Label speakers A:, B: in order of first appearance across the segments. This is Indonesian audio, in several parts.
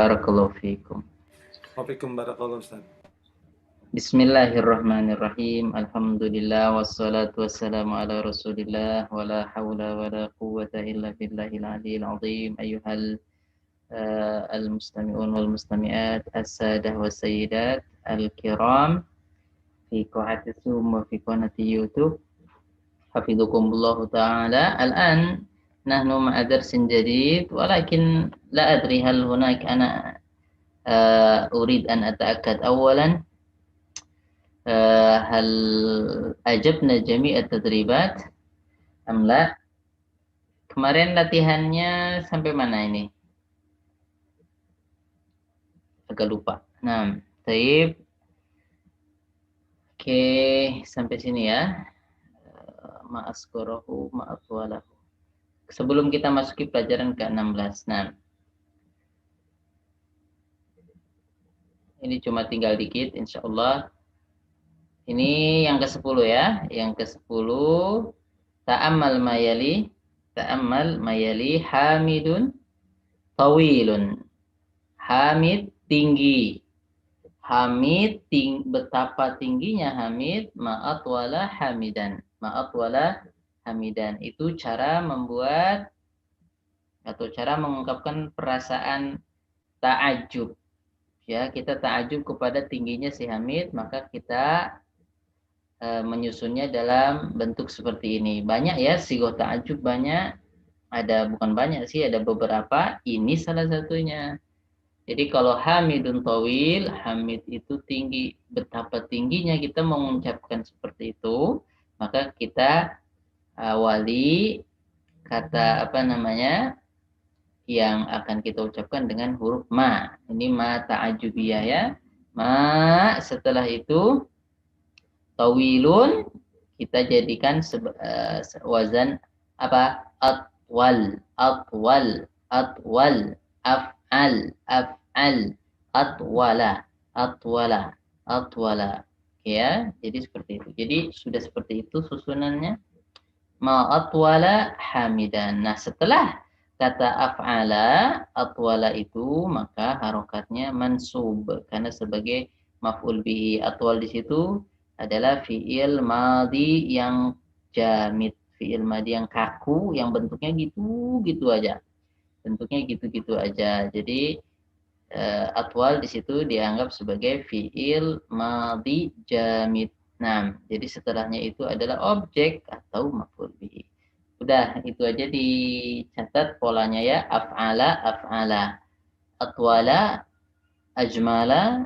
A: Barakallahu fiikum.
B: Waalaikumsalam barakallahu Ustaz.
A: Bismillahirrahmanirrahim. Alhamdulillah wassalatu wassalamu ala Rasulillah wa la haula wa la quwwata illa billahil aliyyil azim. Ayyuhal al-mustami'un wal mustami'at as-sadah was sayyidat al-kiram fi qa'ati Zoom wa fi qanati YouTube. Hafidhukumullah ta'ala. Al-an nahnu ma'a darsin jadid walakin la adri hal hunak ana أريد أن أتأكد أولا هل أجبنا جميع التدريبات أم لا. Kemarin latihannya sampai mana ini? Agak lupa. Nah, taib. Oke, sampai sini ya. Ma'askorohu ma'atwalahu. Sebelum kita masuki pelajaran ke-16. Nah, ini cuma tinggal dikit, insya Allah. Ini yang ke-10 ya. Yang ke-10. Ta'ammal mayali hamidun tawilun. Hamid tinggi. Betapa tingginya Hamid ma'atwala hamidan. Itu cara membuat atau cara mengungkapkan perasaan ta'ajub. Ya, kita ta'ajub kepada tingginya si Hamid, maka kita menyusunnya dalam bentuk seperti ini. Banyak ya, sigoh ta'ajub banyak. Bukan banyak sih, ada beberapa. Ini salah satunya. Jadi kalau Hamidun tawil, Hamid itu tinggi. Betapa tingginya kita mengucapkan seperti itu, maka kita awali kata yang akan kita ucapkan dengan huruf ma. Ini ma ta'ajubiyah ya. Ma, setelah itu tawilun kita jadikan wazan apa? Atwal, af'al, atwala. Ya, jadi seperti itu. Jadi sudah seperti itu susunannya. Ma atwala hamidan. Nah, setelah kata af'ala, atwala itu maka harokatnya mansub karena sebagai maf'ul bihi. Atwal di situ adalah fi'il madhi yang jamid, fi'il madhi yang kaku, yang bentuknya gitu-gitu aja. Jadi atwal di situ dianggap sebagai fi'il madhi jamid. Nah, jadi setelahnya itu adalah objek atau maf'ul bihi. Udah, itu aja dicatat polanya ya. Af'ala. Atwala, ajmala,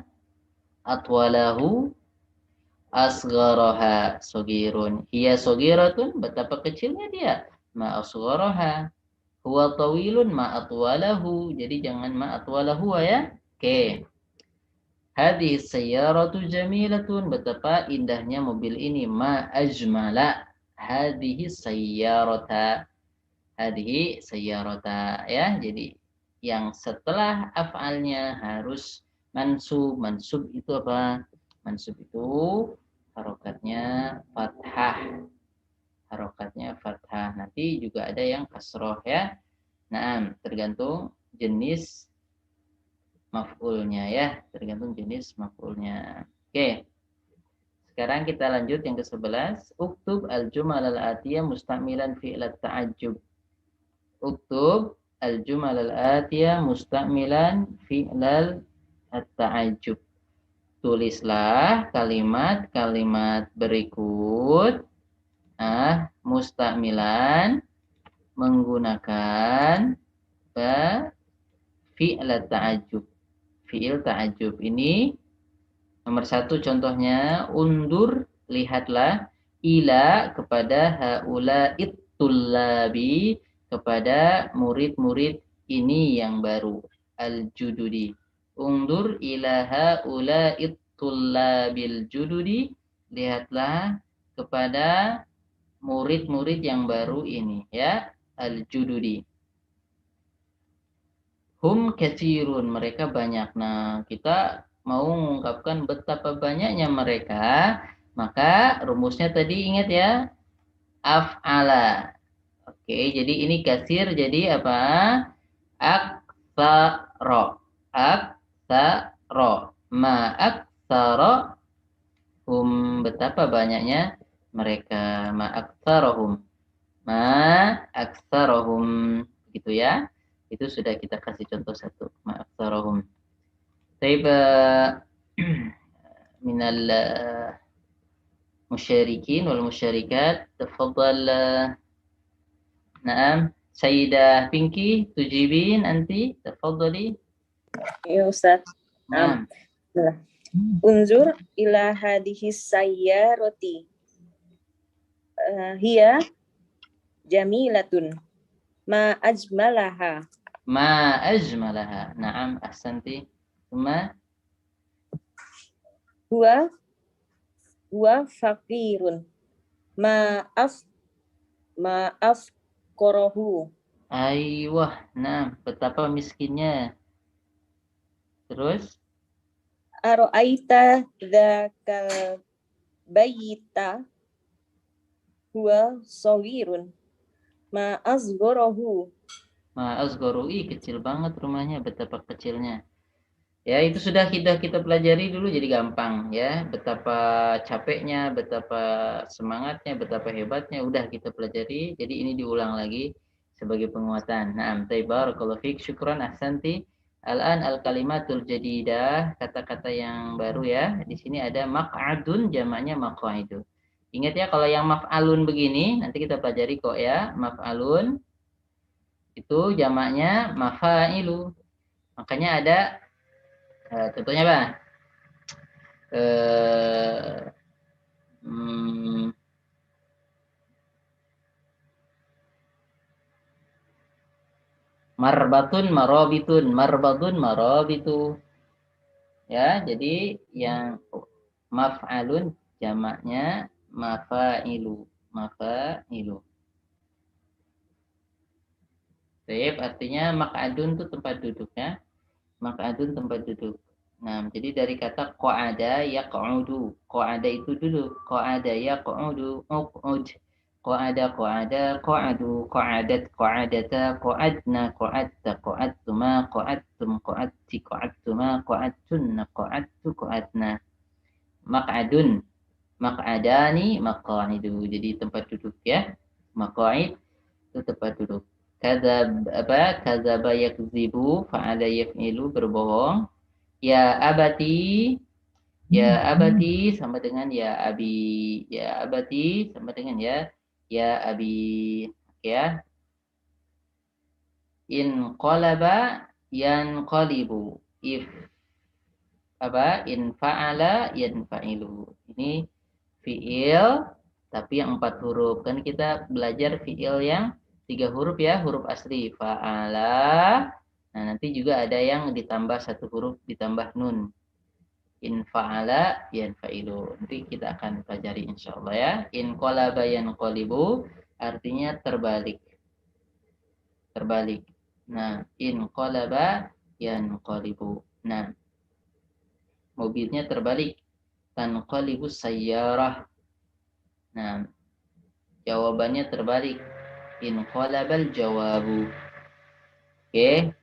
A: atwalahu, asgharaha, sogirun. Hiya sogiratun, betapa kecilnya dia. Ma asgharaha. Huwa tawilun, ma atwalahu. Jadi jangan ma atwalahu ya. Oke. Hadhihi sayyaratu jamilatun, betapa indahnya mobil ini. Ma ajmala hadhihi sayyarata ya. Jadi yang setelah af'alnya harus mansub itu apa? Mansub itu harokatnya fathah. Nanti juga ada yang kasroh ya. Nah, tergantung jenis maf'ulnya ya, Oke. Sekarang kita lanjut yang ke-11. Uktub al-jumal al-atiyah musta'milan fi'lat ta'ajjub. Uktub al-jumal al-atiyah musta'milan fi'lal at-ta'ajjub. Tulislah kalimat-kalimat berikut musta'milan menggunakan fi'lat ta'ajjub. Fi'il ta'ajjub ini nomor 1 contohnya, undur, lihatlah, ila, kepada haula ittullabi, kepada murid-murid ini yang baru, al-jududi. Undur ila haula ittullabil jududi, lihatlah kepada murid-murid yang baru ini ya, al-jududi. Hum katsirun, mereka banyak. Nah, kita mau mengungkapkan betapa banyaknya mereka, maka rumusnya tadi ingat ya, af'ala. Oke, jadi ini kasir jadi apa? Aktsara. aktsara. Ma aktsara betapa banyaknya mereka. Ma aktsarahum. Ma aktsarahum. Gitu ya. Itu sudah kita kasih contoh satu. Ma aktsarahum. Taib minal musyarikin wal musyarikat. Tafadhal. Naam. Sayyidah Pinky, tujibin anti. Tafadhali.
C: Ya Ustaz.
A: Naam.
C: Unzur ila hadhihi sayyarati. Hiya jamilatun. Ma ajmalaha.
A: Ma ajmalaha. Naam, ahsanti. Thumma huwa
C: faqirun. Ma afqarahu.
A: Aywah, nah, betapa miskinnya. Terus?
C: Aro'aita dzakal bayyita huwa sawirun. Ma asgharahu.
A: Ma asgharui, kecil banget rumahnya, betapa kecilnya. Ya, itu sudah kita pelajari dulu jadi gampang ya. Betapa capeknya, betapa semangatnya, betapa hebatnya udah kita pelajari. Jadi ini diulang lagi sebagai penguatan. Naam, barakallahu fiik, syukran, ahsanti. Al-an al-kalimatul jadidah, kata-kata yang baru ya. Di sini ada maq'adun, jamaknya maq'aidu. Ingat ya, kalau yang maf'alun begini, nanti kita pelajari kok ya. Maf'alun itu jamaknya mafa'ilu. Makanya ada contohnya apa? Marbatun marobitun, marbatun marobitu. Ya, jadi yang maf'alun jamaknya mafa'ilu, mafa'ilu. Baik, artinya maq'adun itu tempat duduknya. Maq'adun tempat duduk. Nah, jadi dari kata qa'ada yaq'udu. Qa'ada itu duduk. Qa'ada yaq'udu, uq'ud. Qa'ada qa'ada qa'adu, qa'adat qa'adata, qa'adna qa'adta, qa'adtuma, qa'adtum, qa'adti, qa'adtuma, qa'adtunna, qa'adtu, qa'adna. Maq'adun, maq'adani, maqa'idu. Jadi tempat duduk ya. Maqa'id itu tempat duduk. Kadzaba yakzibu, fa'ala yaf'ilu, berbohong. Ya abati sama dengan ya abi. Ya abati sama dengan ya abi. Ya. In qalaba yanqalibu. In fa'ala yanfa'ilu. Ini fi'il tapi yang 4 huruf. Kan kita belajar fi'il yang 3 huruf ya, huruf asli. Fa'ala. Nah, nanti juga ada yang ditambah 1 huruf, ditambah nun. In fa'ala yanfa'ilu. Nanti kita akan pelajari insyaallah ya. In qalaba yanqalibu artinya terbalik. Terbalik. Nah, in qalaba yanqalibu. Nah, mobilnya terbalik. Tanqalibu sayyarah. Nah, jawabannya terbalik. In qalabal jawabu. Oke.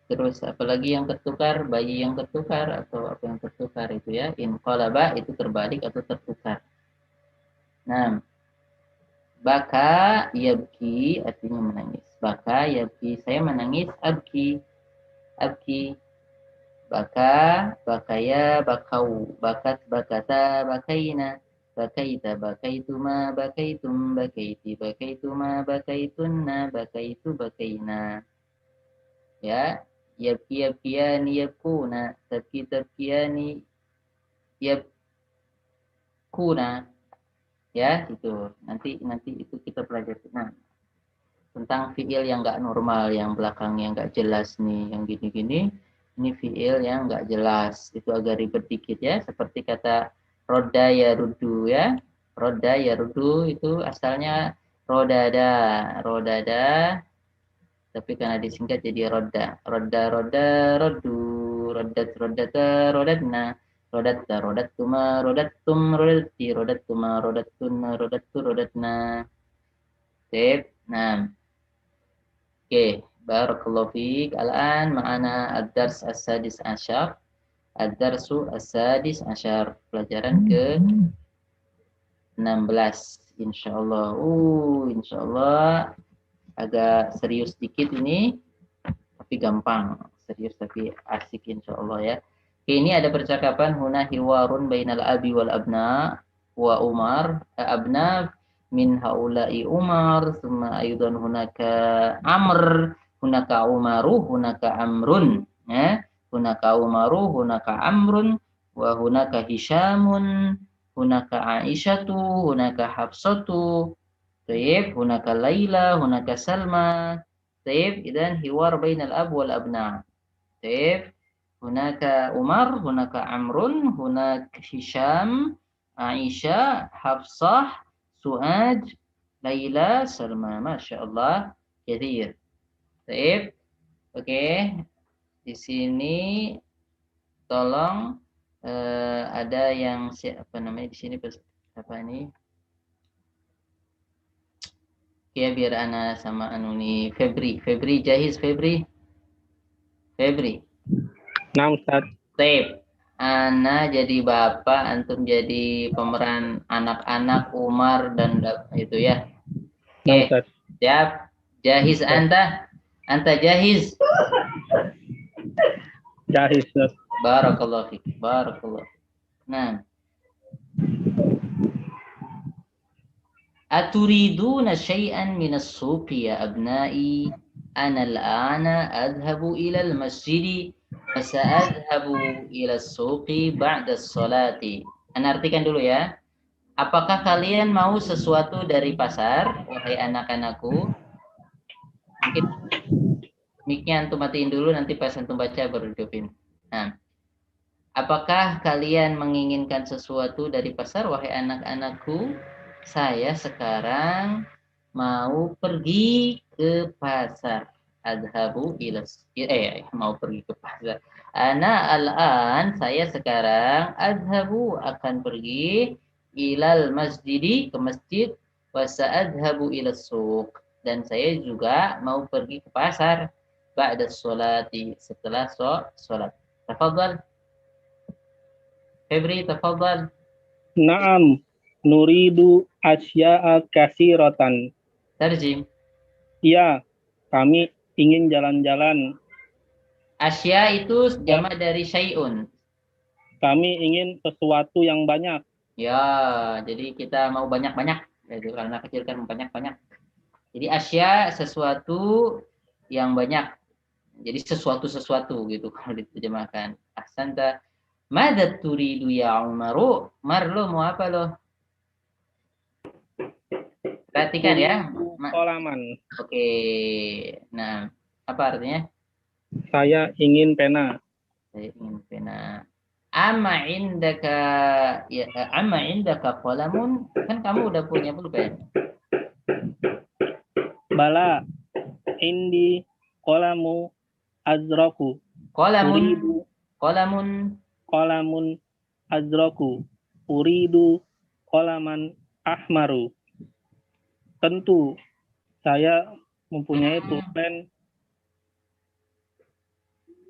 A: Terus apalagi yang tertukar, bayi yang tertukar atau apa yang tertukar itu ya. In qalaba itu terbalik atau tertukar. Nah, baka yabki artinya menangis. Baka yabki, saya menangis, abki. Abki. Baka, bakaya, bakau. Bakat, bakata, bakaina. Bakaita, bakaituma, bakaitum, bakaiti, bakaituma, bakaitunna, bakaitu, bakaina. Ya, yabki yabkiyani yabkuna, tabki tabkiyani yabkuna. Ya, itu. Nanti itu kita pelajari. Nah, tentang fiil yang enggak normal, yang belakangnya enggak jelas nih, yang gini-gini, ini fiil yang enggak jelas. Itu agak ribet dikit ya, seperti kata roda ya rudu ya. Roda ya rudu itu asalnya rodada, rodada. Tapi karena disingkat jadi roda. Roda rodu, rodat rodata rodatna, rodatta rodattuma rodattum rodatti rodattuma rodattuna rodattu rodatna. Sip. Nah. Oke, Barakallahu fiik. Al-an ma'ana ad-dars as-sadis asyar. Ad-darsu as-sadis asyar. Pelajaran ke 16 insyaallah. Insyaallah agak serius sedikit ini, tapi gampang. Serius tapi asik insyaallah ya. Ini ada percakapan huna hiwarun bainal abi wal abna wa Umar. Abna min haula'i Umar, thumma aydan hunaka Amr, hunaka Umaru, hunaka Amrun. Ya. Hunaka Umaru, hunaka Amrun, wa hunaka Hishamun, hunaka Aisyatu, hunaka Hafsatu. Taib, hunaka Laila, hunaka Salma. Taib, idan hiwar bainal ab wal abna. Taib, hunaka Umar, hunaka Amrun, hunaka Hisham, Aisyah, Hafsah, Suad, Laila, Salma. Masya Allah, kathir. Taib, oke. Di sini tolong ada yang apa namanya di sini apa ini? Ya biar ana sama anu nih Febri jahiz Febri.
D: Nah, Ustaz.
A: Taib. Ana jadi bapak, antum jadi pemeran anak-anak Umar dan itu ya.
D: Nah,
A: Oke.
D: Ustaz.
A: Siap. Jahiz anta? Anta jahiz?
D: Jahiz, Ustaz.
A: Barakallahu fiik. Barakallah. Nah. Aturiduna syai'an minas suqi ya abna'i? Ana al-ana adhabu ila al-masjidi wa sa'adhabu ila as-suqi ba'da as-salati. Ana artikan dulu ya. Apakah kalian mau sesuatu dari pasar, wahai anak-anakku? Mungkin mic-nya antum matiin dulu, nanti pas antum baca baru hidupin. Nah. Apakah kalian menginginkan sesuatu dari pasar, wahai anak-anakku? Saya sekarang mau pergi ke pasar. Adhabu ilas. Mau pergi ke pasar. Ana al-an, saya sekarang adhabu akan pergi ilal masjidi, ke masjid, wa sa'adhabu ilas suq, dan saya juga mau pergi ke pasar ba'da sholati, setelah sholat. Tafadhal. Febri, tafadhal.
D: Naam, nuridu asya'a kasiratan.
A: Tarjim.
D: Iya, kami ingin jalan-jalan.
A: Asya itu jamak dari syai'un.
D: Kami ingin sesuatu yang banyak.
A: Ya, jadi kita mau banyak-banyak. Jadi karena kecil kan banyak-banyak. Jadi asya sesuatu yang banyak. Jadi sesuatu-sesuatu gitu kalau diterjemahkan. Ahsanta. Mada turidu ya Umaru? Mar, lo mau apa lo? Perhatikan ya.
D: Kolaman.
A: Oke. Nah, apa artinya?
D: Saya ingin pena.
A: Saya ingin pena. Amma indaka qalamun? Kan kamu udah punya pulpen.
D: Bala, indi, kolamu, azraku. Kolamun azraku. Uridu kolaman ahmaru. Tentu saya mempunyai pulpen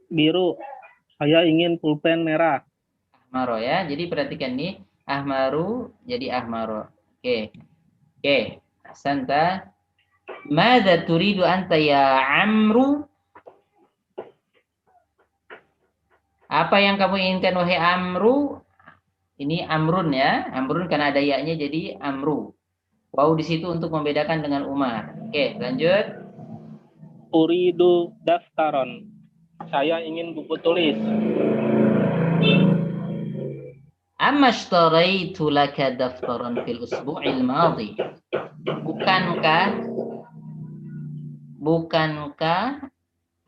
D: biru. Saya ingin pulpen merah.
A: Ahmaro ya. Jadi perhatikan nih, ahmaru jadi ahmaro. Oke. Ahsanta. Madza turidu anta ya Amru? Apa yang kamu inginkan wahai Amru? Ini Amrun ya. Amrun karena ada ya-nya jadi Amru. Wow di situ untuk membedakan dengan Umar. Oke, lanjut.
D: Uridu daftaron. Saya ingin buku tulis.
A: Amma ishtaraitu laka daftaran fil usbu'il madhi. Bukankah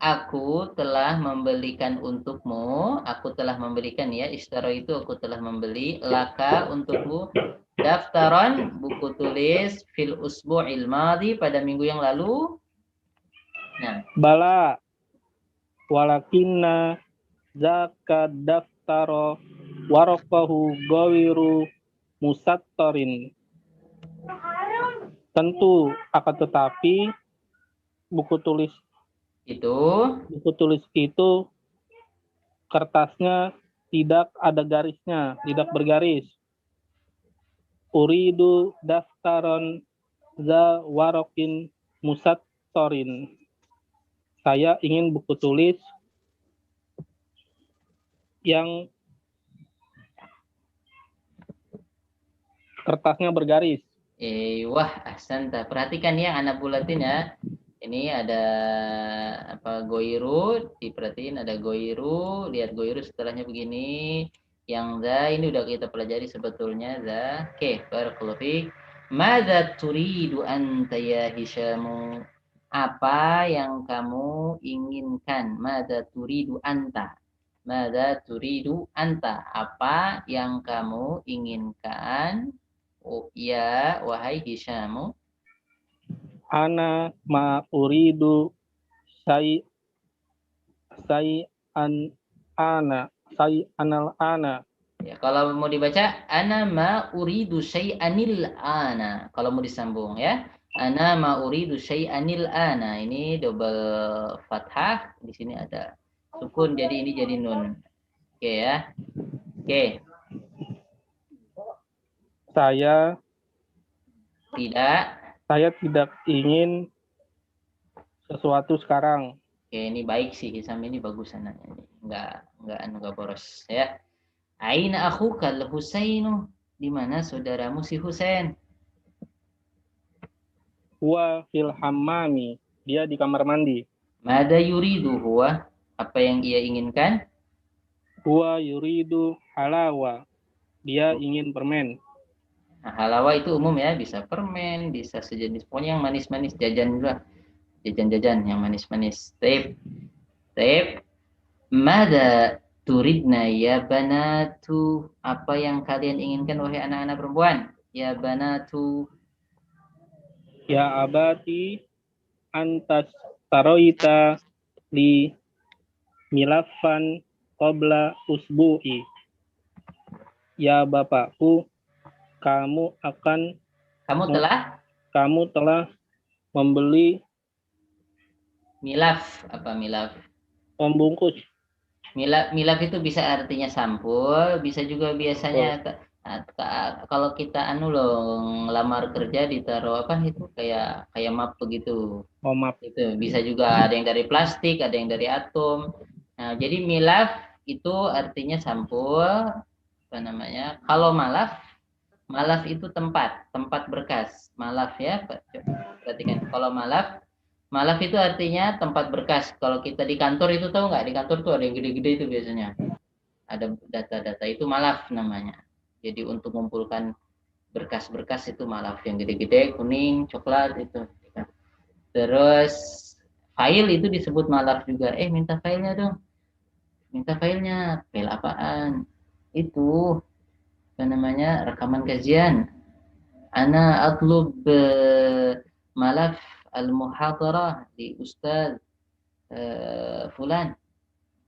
A: aku telah membelikan untukmu, aku telah membelikan ya, ishtara itu aku telah membeli, laka untukmu, daftaran, buku tulis, fil usbu'il madhi, pada minggu yang lalu. Nah.
D: Bala, walakinna zaka daftaro warokahu gawiru musattarin. Tentu, akan tetapi buku tulis
A: Itu
D: buku tulis itu kertasnya tidak ada garisnya, tidak bergaris. Uridu daftaron za warokin musattorin. Saya ingin buku tulis yang kertasnya bergaris.
A: wah, ahsanta. Perhatikan ya anak bulatin ya. Ini ada apa goiru, diperhatiin ada goiru, lihat goiru setelahnya begini. Yang za ini udah kita pelajari sebetulnya za. Oke, barakallahu fiik. Madza turidu anta ya Hisyamu? Apa yang kamu inginkan? Madza turidu anta? Madza turidu anta? Apa yang kamu inginkan? Oh, ya, wahai Hisyamu.
D: Ana ma uridu say an anal ana.
A: Ya, kalau mau dibaca ana ma uridu syai'anil ana. Kalau mau disambung ya. Ana ma uridu syai'anil ana. Ini double fathah, di sini ada sukun jadi ini jadi nun. Oke ya. Oke.
D: Saya tidak ingin sesuatu sekarang.
A: Oke, ini baik sih Hisam, ini bagus anaknya ini. Enggak boros ya. Aina akhukal Husainu? Di mana saudaramu si Husain?
D: Huwa fil hammami. Dia di kamar mandi.
A: Mada yuridu huwa? Apa yang ia inginkan?
D: Huwa yuridu halawa. Dia ingin permen.
A: Nah, halawa itu umum ya, bisa permen, bisa sejenis, pokoknya yang manis-manis, jajan juga. Jajan-jajan yang manis-manis. Taib. Mada turidna ya banatu? Apa yang kalian inginkan wahai anak-anak perempuan? Ya banatu.
D: Ya abati antas taroita li milafan qabla usbu'i. Ya bapakku, kamu telah membeli
A: Milaf. Apa milaf?
D: pembungkus.
A: Milaf itu bisa artinya sampul, bisa juga biasanya kalau kita ngelamar kerja ditaruh apa itu kayak map begitu.
D: Map.
A: Itu bisa juga ada yang dari plastik, ada yang dari atom. Nah, jadi milaf itu artinya sampul, apa namanya? Kalau malaf itu tempat berkas. Malaf ya, perhatikan. Kalau malaf itu artinya tempat berkas. Kalau kita di kantor itu tahu nggak? Di kantor tuh ada yang gede-gede itu biasanya. Ada data-data itu malaf namanya. Jadi untuk mengumpulkan berkas-berkas itu malaf yang gede-gede, kuning, coklat itu. Terus file itu disebut malaf juga. Minta filenya dong. Minta filenya. File apaan? Itu apa namanya? Rekaman kajian. Ana atlub malaf al-muhadarah di Ustaz fulan.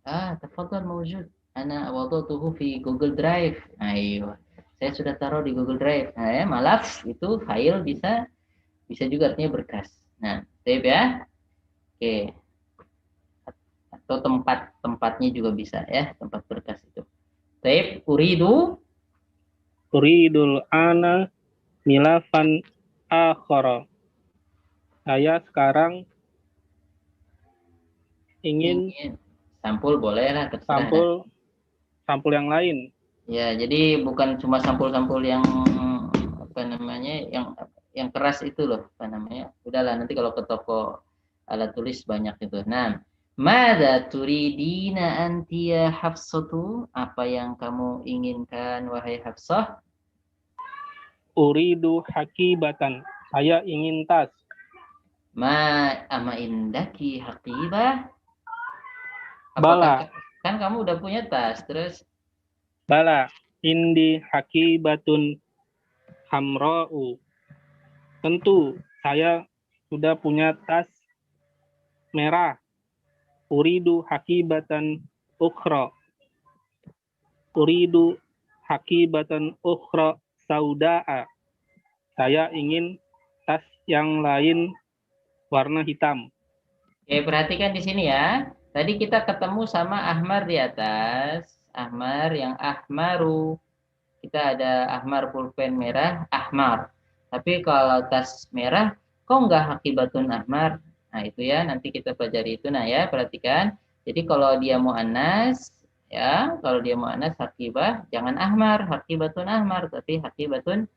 A: Tafadhal mawjud. Ana wadatuhu fi Google Drive. Ayo. Saya sudah taruh di Google Drive. Nah, ya, malaf itu file bisa juga artinya berkas. Nah, save ya. Oke. Atau tempatnya juga bisa ya, tempat berkas itu. Save
D: uridul ana milafan akhara. Saya sekarang ingin
A: sampul, boleh lah, terserah.
D: Sampul yang lain.
A: Ya, jadi bukan cuma sampul-sampul yang apa namanya, yang keras itu loh, apa namanya. Udahlah, nanti kalau ke toko alat tulis banyak itu. Nah, mada turidina antiya Hafsatu? Apa yang kamu inginkan wahai Hafsah?
D: Uridu hakibatan. Saya ingin tas.
A: Ama indaki haqibah?
D: Bala.
A: Kan kamu udah punya tas, terus?
D: Bala. Indi hakibatun hamra'u. Tentu, saya sudah punya tas merah. Uridu hakibatan ukhra. Uridu hakibatan ukhra sauda'a. Saya ingin tas yang lain warna hitam.
A: Oke, perhatikan di sini ya. Tadi kita ketemu sama ahmar di atas. Ahmar yang ahmaru. Kita ada ahmar pulpen merah, ahmar. Tapi kalau tas merah, kok nggak hakibatun ahmar? Nah itu ya, nanti kita pelajari itu. Nah ya, perhatikan. Jadi kalau dia mu'annas, ya, kalau dia mu'annas hakibah, jangan ahmar, hakibatun ahmar, tapi hakibatun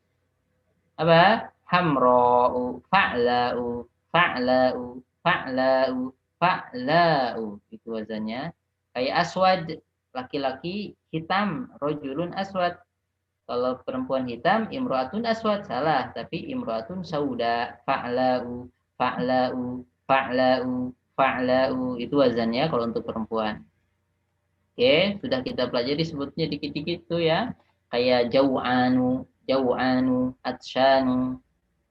A: apa? Hamra'u, fa'la'u, fa'la'u, fa'la'u, fa'la'u. Itu wazannya. Kayak aswad, laki-laki hitam, rojulun aswad. Kalau perempuan hitam, imro'atun aswad, salah. Tapi imro'atun sauda, fa'la'u, fa'la'u, fa'la'u, fa'la'u. Itu wazannya kalau untuk perempuan. Oke, sudah kita pelajari sebutnya dikit-dikit tuh ya. Kayak jau'anu, jau'anu, atsyanu.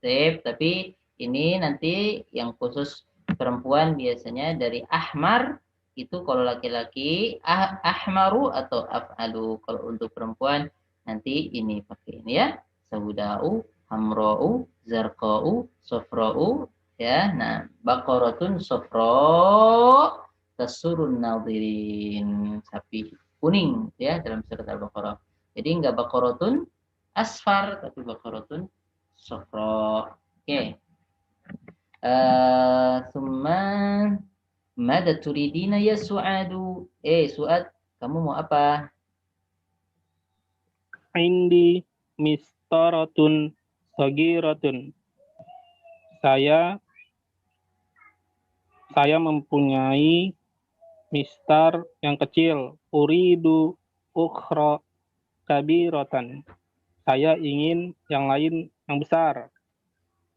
A: Sip, tapi ini nanti yang khusus perempuan biasanya dari ahmar, itu kalau laki-laki ahmaru atau af'alu. Kalau untuk perempuan nanti ini pakai ini ya. Saudau, hamra'u, zarqa'u, sofra'u, ya. Nah, baqaratun sofra' tasurun nadirin, sapi kuning ya dalam surat Al-Baqarah. Jadi enggak baqaratun asfar tapi baqaratun sofra. Oke. Summa mada turidina ya Su'adu? Su'ad, kamu mau apa?
D: Indi mistaratun sagiratun. Saya mempunyai mistar yang kecil. Uridu ukhra kabiratan. Saya ingin yang lain yang besar.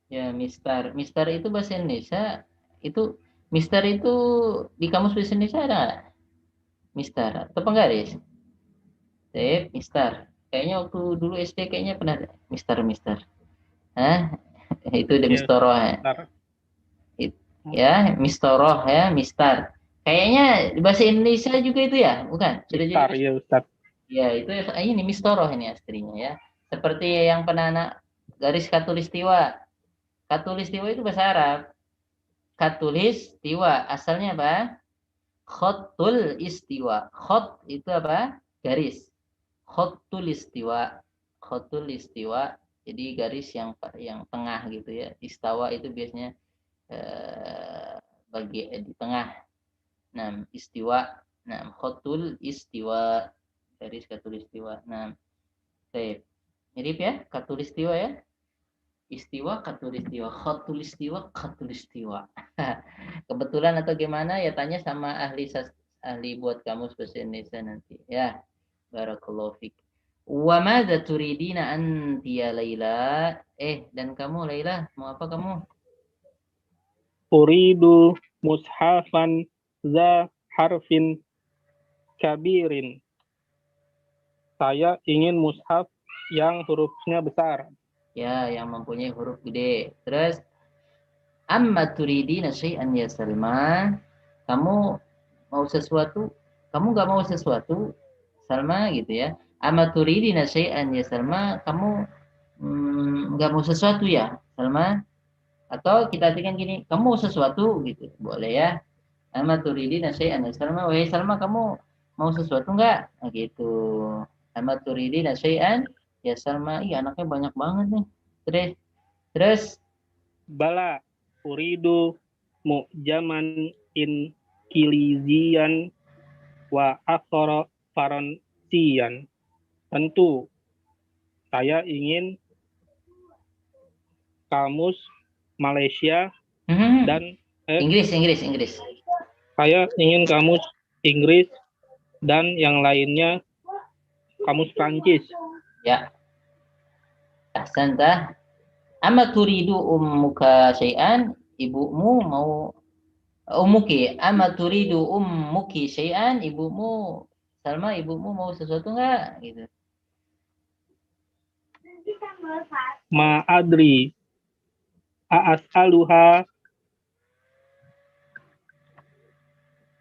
A: Ya, mistar. Mistar itu bahasa Indonesia. Itu mistar itu di kamus bahasa Indonesia ada nggak? Mistar atau penggaris? Mistar. Kayaknya waktu dulu SD kayaknya pernah ada. Mistar. Hah? Itu udah mistoroh ya. Ya, mistoroh ya, mistar. Kayaknya bahasa Indonesia juga itu ya, bukan? Sudah
D: Mistar,
A: jadi.
D: ya Ustaz.
A: Ya, itu ini mistoroh ini aslinya ya. Seperti yang pernah anak garis katulistiwa. Katulistiwa itu bahasa Arab. Katulistiwa asalnya apa? Khotul istiwa. Khot itu apa? Garis. Khotul istiwa. Khotul istiwa. Jadi garis yang tengah gitu ya. Istawa itu biasanya di tengah. Nah, istiwa. Nah, khotul istiwa. Garis katulistiwa. Nah, mirip ya, katulistiwa ya. Istiwa, katulistiwa, khotulistiwa, katulistiwa. Kebetulan atau gimana ya tanya sama ahli buat kamus bahasa Indonesia nanti ya. Barakallahu fiik. Wa madza turidina anti ya Laila? Dan kamu Laila mau apa kamu?
D: Uridu mushafan za harfin kabirin. Saya ingin mushaf yang hurufnya besar.
A: Ya, yang mempunyai huruf gede. Terus amma turidina syai'an ya Salma? Kamu mau sesuatu? Kamu nggak mau sesuatu? Salma gitu ya. Amma turidina syai'an ya Salma? Kamu nggak mau sesuatu ya Salma? Atau kita artikan gini, kamu mau sesuatu gitu. Boleh ya. Amma turidina syai'an ya Salma? Wahai Salma, kamu mau sesuatu nggak? Nah, gitu. Amma turidina syai'an ya Salma. Ih, anaknya banyak banget nih. Terus
D: Bala uridu mu'jaman in kilizian wa akhara faransian. Tentu saya ingin kamus Malaysia dan
A: Inggris.
D: Saya ingin kamus Inggris dan yang lainnya kamus Prancis.
A: Ya. Ahsanta. Amma turidu ummuka syai'an? Ibumu mau ummuki. Amma turidu ummuki syai'an? Ibumu Salma, ibumu mau sesuatu enggak? Gitu.
D: Ma'adri a'as'aluha.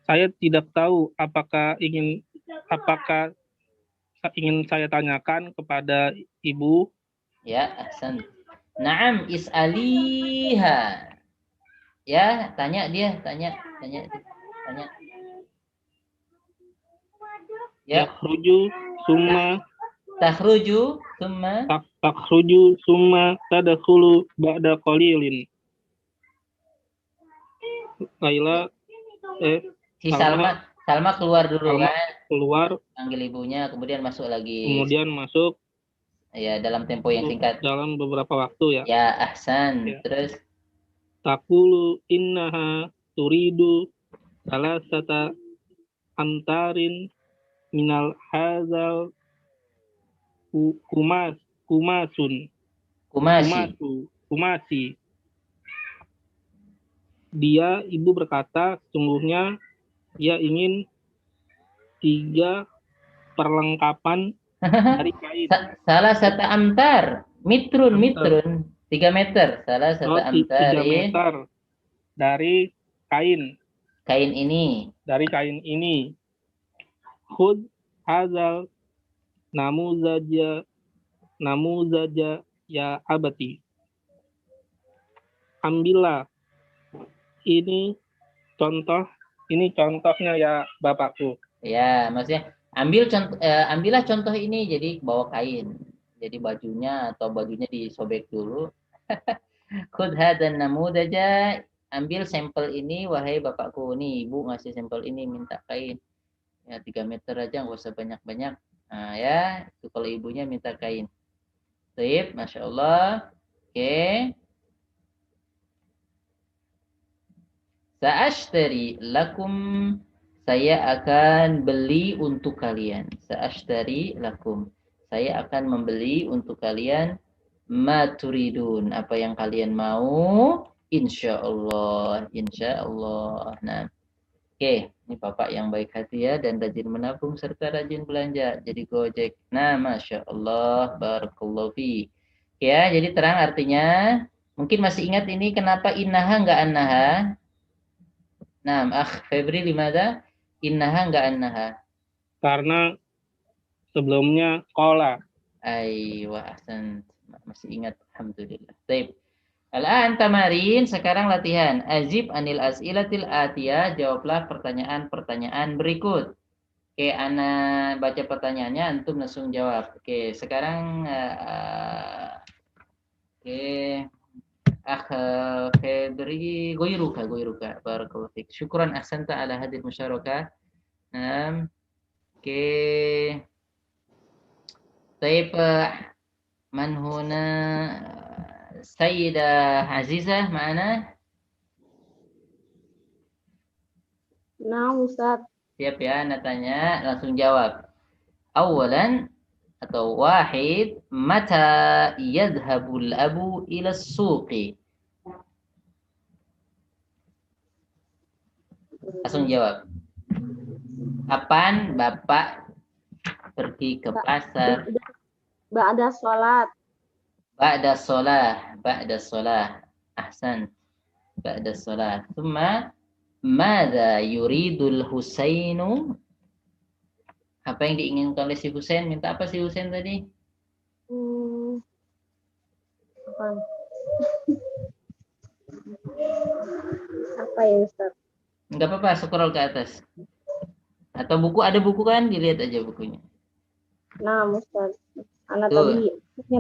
D: Saya tidak tahu apakah ingin saya tanyakan kepada ibu.
A: Ya, ahsan. Naam, is'aliha. Ya, tanya dia. Tanya. Ya.
D: Takhruju summa tadkhulu ba'da qalilin. Laila
A: Si Salma keluar dulu
D: Salma
A: kan,
D: keluar,
A: panggil ibunya, kemudian masuk lagi.
D: kemudian masuk
A: Ya, dalam tempo yang singkat.
D: dalam beberapa waktu ya.
A: Ya, ahsan.
D: Ya.
A: Terus
D: Taqulu innaha turidu salasata amtarin minal hazal kumasi. Dia, ibu berkata, sesungguhnya dia ingin 3 perlengkapan dari kain.
A: Salah satu amtar, mitrun, 3 meter. Salah satu
D: 3
A: amtarin.
D: meter dari kain.
A: Dari kain
D: ini. Khud hazal namuzaja ya abati. Ambillah ini contohnya ya bapakku.
A: Ya, maksudnya ambillah contoh ini, jadi bawa kain. Jadi bajunya disobek dulu. Khudh hadan namudaja, ambil sampel ini wahai bapakku. Nih, ibu ngasih sampel ini, minta kain. Ya 3 meter aja, nggak usah banyak-banyak. Nah, ya, itu kalau ibunya minta kain. Baik, Masya Allah. Oke. Sa'ashtari lakum, saya akan beli untuk kalian. Sa'ashtari lakum, saya akan membeli untuk kalian ma turidun, apa yang kalian mau, insyaallah. Nah, oke, ini bapak yang baik hati ya, dan rajin menabung serta rajin belanja, jadi gojek. Nah, Masya Allah, barakallahu fi. Ya, jadi terang artinya. Mungkin masih ingat ini kenapa innaha enggak annaha? Nah, Febri limada innaha enggak annaha?
D: Karena sebelumnya qala.
A: Aywa, ahsan. Masih ingat, alhamdulillah. Baik. Al-an tamarin, sekarang latihan. Ajib anil as'ilatil atiyah, jawablah pertanyaan-pertanyaan berikut. Oke, ana baca pertanyaannya, antum langsung jawab. Oke, sekarang oke. Febri goyruka barakallahu fik. Syukran ahsanta ala hadil musyarakah. Oke. Taib man huna Sayyidah Azizah mana?
C: Nah, Ustaz.
A: Siap ya, Anda tanya, langsung jawab. Awalan atau wahid, mata yadhabul abu ila suqi? Langsung jawab. Kapan bapak pergi ke pasar?
C: Ba'da sholat.
A: Ba'da sholah. Ahsan. Ba'da sholah. Thumma madza yuridul Husainu? Apa yang diinginkan oleh si Husain? Minta apa si Husain tadi?
C: Apa? Apa ya, Ustaz?
A: Enggak apa-apa, scroll ke atas. Atau buku, ada buku kan? Dilihat aja bukunya.
C: Nah, Ustaz. Anak tadi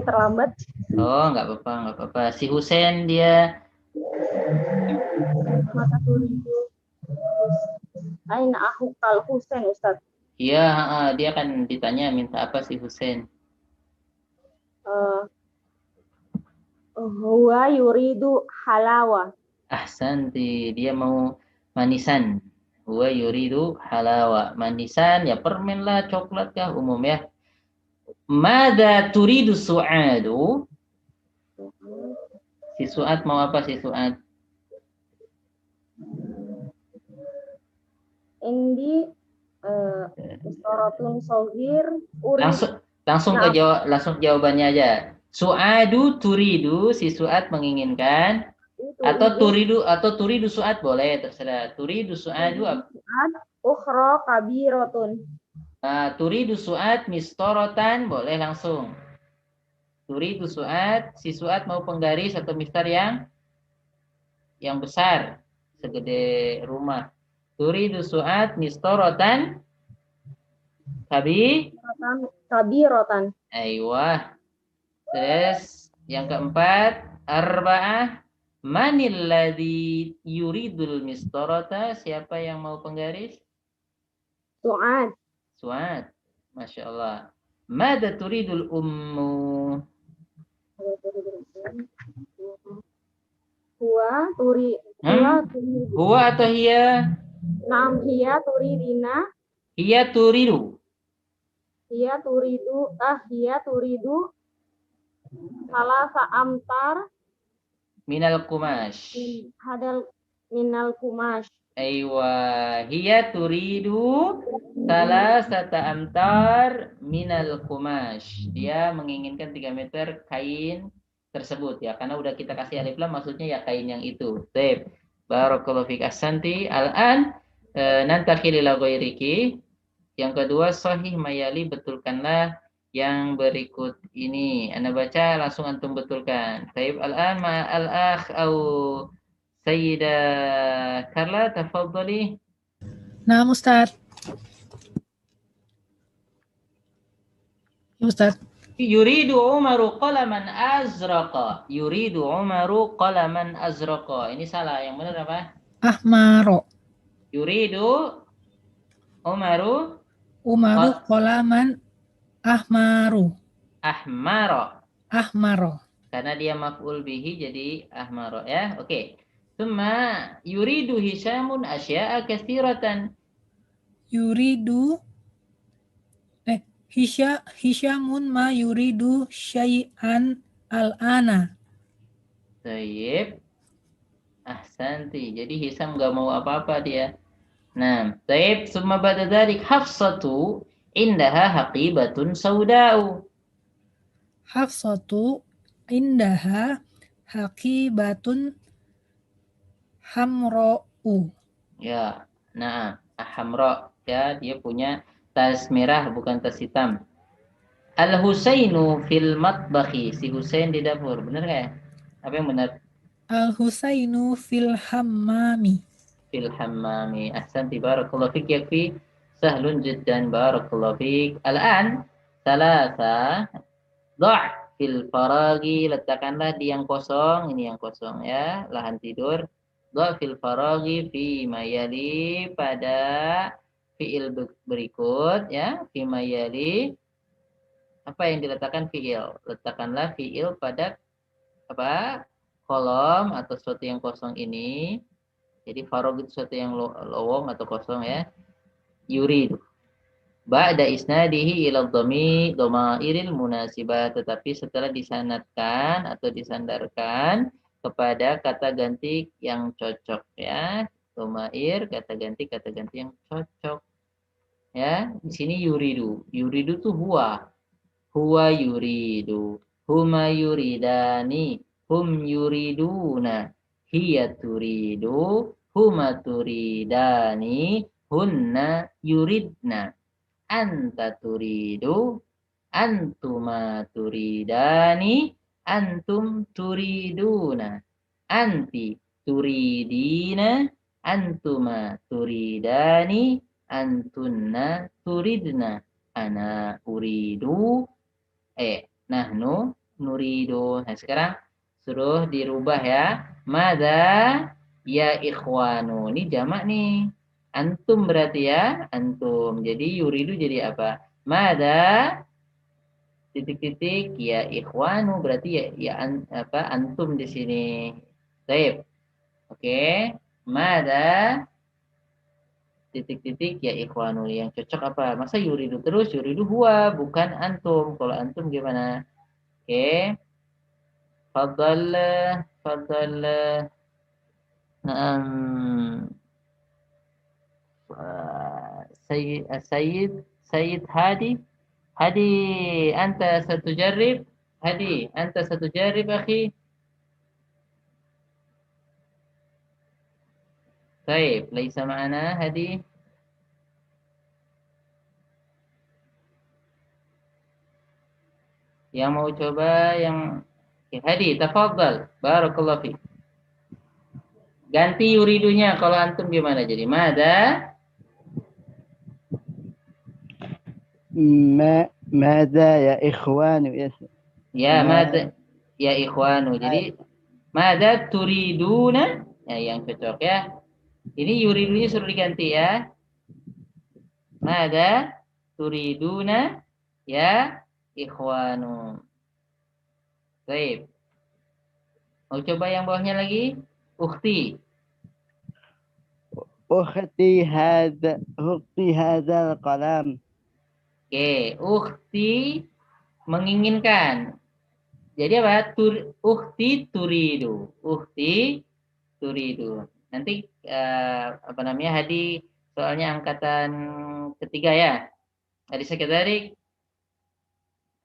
C: terlambat.
A: Oh, enggak apa-apa. Si Husain dia
C: Mata turidu. Aina ahukal Husain, Ustaz.
A: Iya, dia kan ditanya minta apa si Husain.
C: Huwa yuridu halawa.
A: Ahsanti, dia mau manisan. Huwa yuridu halawa. Manisan ya permen lah, coklat kah, umum ya. Mada turidu Su'adu? Si Su'ad mau apa si Su'ad?
C: Indi Mustaratun Sogir
A: langsung jawabannya aja. Su'adu turidu, si Su'ad menginginkan, atau turidu Su'ad boleh, terserah. Turidu Su'adu
C: ukhra kabirotun.
A: Turidu Su'ad mistorotan boleh langsung. Turidu Su'ad, si Su'ad mau penggaris atau mistar yang besar, segede rumah. Turidu Su'ad mistoratan
C: Kabirotan.
A: Aywah. Terus yang keempat, arba'ah. Manil ladzi yuridul mistorata? Siapa yang mau penggaris?
C: Su'ad.
A: Su'ad. Masya Allah. Mada turidul ummu?
C: Huwa turi.
A: Huwa atau hiya?
C: Naam hiya turidina.
A: Hiya turidu.
C: Hiya turidu salasa amtar
A: Minal kumash.
C: minal kumash.
A: Aywa, hiya turidu salasata amtar minal kumash. Dia menginginkan 3 meter kain tersebut ya, karena udah kita kasih alif lam maksudnya ya kain yang itu. Baik. Barakallahu fik ahsanti. Al-an nantakhil ila ghairiki. Yang kedua sahih mayali, betulkanlah yang berikut ini. Anda baca langsung antum betulkan. Baik, al-an ma al-akh au Sayyidah Carla, tafadhali.
E: Nah, Ustaz. Ya, Ustaz.
A: Yuridu Umaru qalaman azraqa. Yuridu Umaru qalaman azraqa. Ini salah. Yang benar apa?
E: Ahmaro.
A: Yuridu Umaru
E: Qalaman ahmaru.
A: Ahmaro. Karena dia maf'ul bihi jadi ahmaro ya. Oke. Tsumma yuridu Hisyamun asya'a katsiratan.
E: Yuridu Hisyamun ma yuridu syai'an al-ana.
A: Tayyib. Ahsanti. Jadi Hisam nggak mau apa-apa dia. Nah, tayyib. Summa ba'da dzalik Hafsatu indaha haqibatun sauda'u.
E: Hafsatu indaha haqibatun hamra'u.
A: Ya, nah, hamra ya, dia punya tas merah bukan tas hitam. Al-Husainu fil matbakhi, si Husain di dapur. Benar nggak ya? Apa yang benar?
E: Al-Husainu fil hammami.
A: Fil hammami. Ahsanti, barakallahu fik, yakfi. Sahlun jiddan, barakallahu fik. Al-an salasa da' fil faragi, letakkanlah di yang kosong, ini yang kosong ya, lahan tidur. Da' fil faragi fi mayali, pada fiil berikut ya, fi mayali. Apa yang diletakkan fiil? Letakkanlah fiil pada apa? Kolom atau sesuatu yang kosong ini. Jadi farag itu sesuatu yang lowong atau kosong ya. Yuridu. Ba'da isnadihi ila dhamairil munasibah, tetapi setelah disanadkan atau disandarkan kepada kata ganti yang cocok ya. Dhamair kata ganti yang cocok. Ya, di sini yuridu. Yuridu tuh huwa. Huwa yuridu. Huma yuridani. Hum yuriduna. Hiya turidu. Huma turidani. Hunna yuridna. Anta turidu. Antuma turidani. Antum turiduna. Anti turidina. Antuma turidani. Antunna turidna. Ana uridu. Nahnu nuridu. Nah, sekarang suruh dirubah ya. Mada ya ikhwanu. Ini jamak nih. Antum berarti ya. Antum. Jadi yuridu jadi apa? Mada titik-titik ya ikhwanu, berarti ya antum di sini. Baik. Oke. Mada titik-titik ya ikhwanu, yang cocok apa? Masa yuridu terus? Yuridu huwa, bukan antum. Kalau antum gimana? Oke. Fadal. Sayyid Hadi. Hadi, anta satujarrib. Hadi, anta satujarrib akhi. Baik, laisa ma'ana Hadi. Yang mau coba yang Hadi, tafadhal. Barakallahu fiik. Ganti yuridunya. Kalau antum gimana jadi? Mada?
F: ماذا يا إخوان
A: Ya, mada. Ya ikhwanu. Jadi, mada turiduna? Ya, yang cocok ya. Ini yuridunya suruh diganti ya. Mada turiduna? Ya ikhwanu. Baik. Mau coba yang bawahnya lagi? Ukhti.
F: أختي هذا القلم.
A: Oke, ukhti menginginkan. Jadi apa? Ukhti turidu. Ukhti turidu. Nanti apa namanya? Hadi soalnya angkatan ketiga ya. Hadi sekadarik.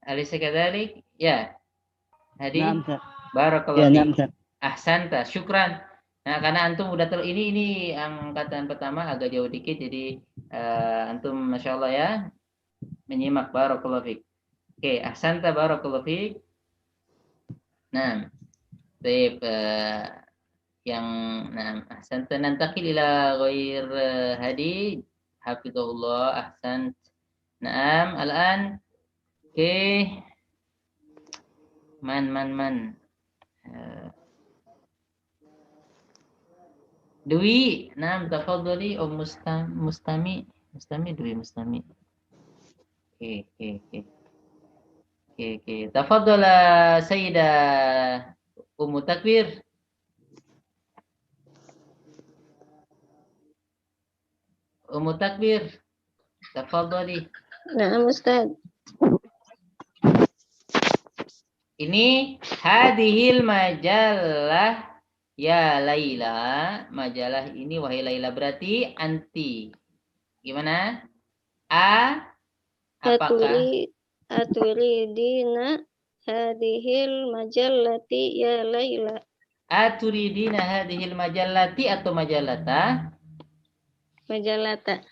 A: Hadi sekadarik. Ya. Hadi.
F: نعم سر.
A: Barakallahu
F: يا نعم
A: fiik.
F: سر.
A: Ahsanta, syukran. Nah, karena antum udah ini angkatan pertama agak jauh dikit, jadi antum masya Allah ya menyimak. Barakallahu fiik. Oke, ahsanta, barakallahu fiik. Nah, baik, ahsanta nantakil ila ghair hadi, hafizahullah, ahsant. Naam, al-an. Oke. Man. Dwi, tafadhali Mustami. Dwi Mustami. Oke. Tafadhala Sayyidah Ummu Takwir. Ummu Takwir. Tafadhali.
C: Nah, Ustaz.
A: Ini hadhil majalah ya Laila. Majalah ini wahai Laila berarti anti. Gimana? Apakah
C: Aturidina hadhil majallati ya Laila.
A: aturidina hadhil majallati atau majalata?
C: Majallata.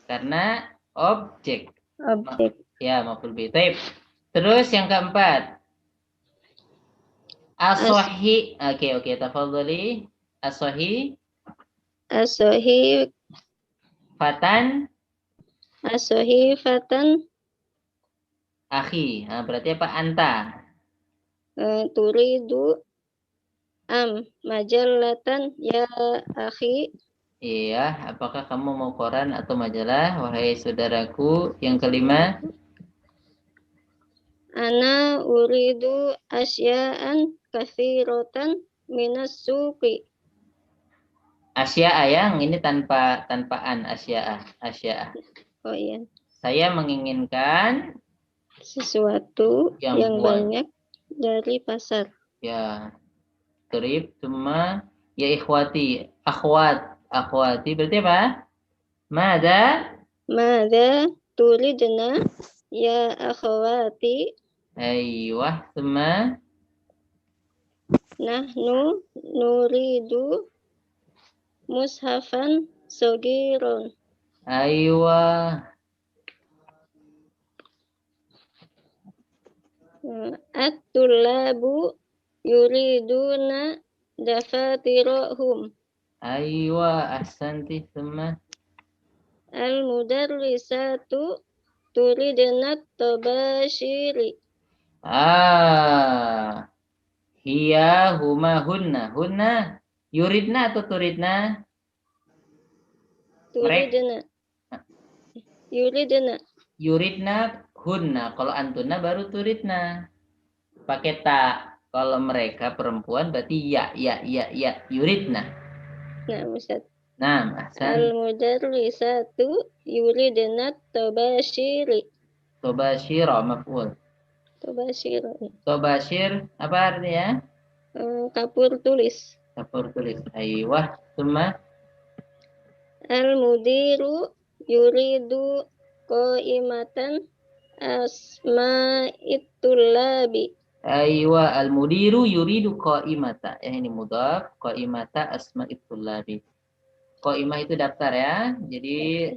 A: Karena objek. Ya, maf'ul bih. Baik. Terus yang keempat. As-sahih. Oke, tafadhali. As-sahih. Fatan.
C: Fatan.
A: Akhi. Berarti apa? Anta.
C: Turidu majallatan ya akhi.
A: Iya, apakah kamu mau koran atau majalah? Wahai saudaraku. Yang kelima.
C: Ana uridu asya'an katsiratan minas suqi.
A: Asya'a yang ini tanpa an asya'a.
C: Oh iya.
A: Saya menginginkan
C: Sesuatu yang banyak dari pasar.
A: Ya. Turib cuma ya ikhwati, akhwati berarti apa? Mada
C: Turidna ya akhwati.
A: Aywah, thumma
C: Nahnu nuridu mushafan sogiron.
A: Aywah.
C: At-tullabu yuriduna dafatirahum.
A: Aywah, ahsanti, thumma
C: Al-mudarrisatu turidna tabashiri.
A: Hiya huma hunna yuridna atau turidna? Yuridna hunna. Kalau antuna baru turidna. Pakai ta. Kalau mereka perempuan berarti ya yuridna.
C: Nah, Ustaz.
A: Nah, ahsan.
C: Al-mudarrisatu yuridna tabashiri.
A: Tobashira maf'ul. Tobashir apa artinya?
C: Kapur tulis.
A: Kapur tulis. Aywah, thumma
C: Al-mudiru yuridu qaimatan asma'it tullabi.
A: Aywa, al-mudiru yuridu qaimata. Ya, ini mudhaf, qaimata asma'it tullabi. Qaimah itu daftar ya. Jadi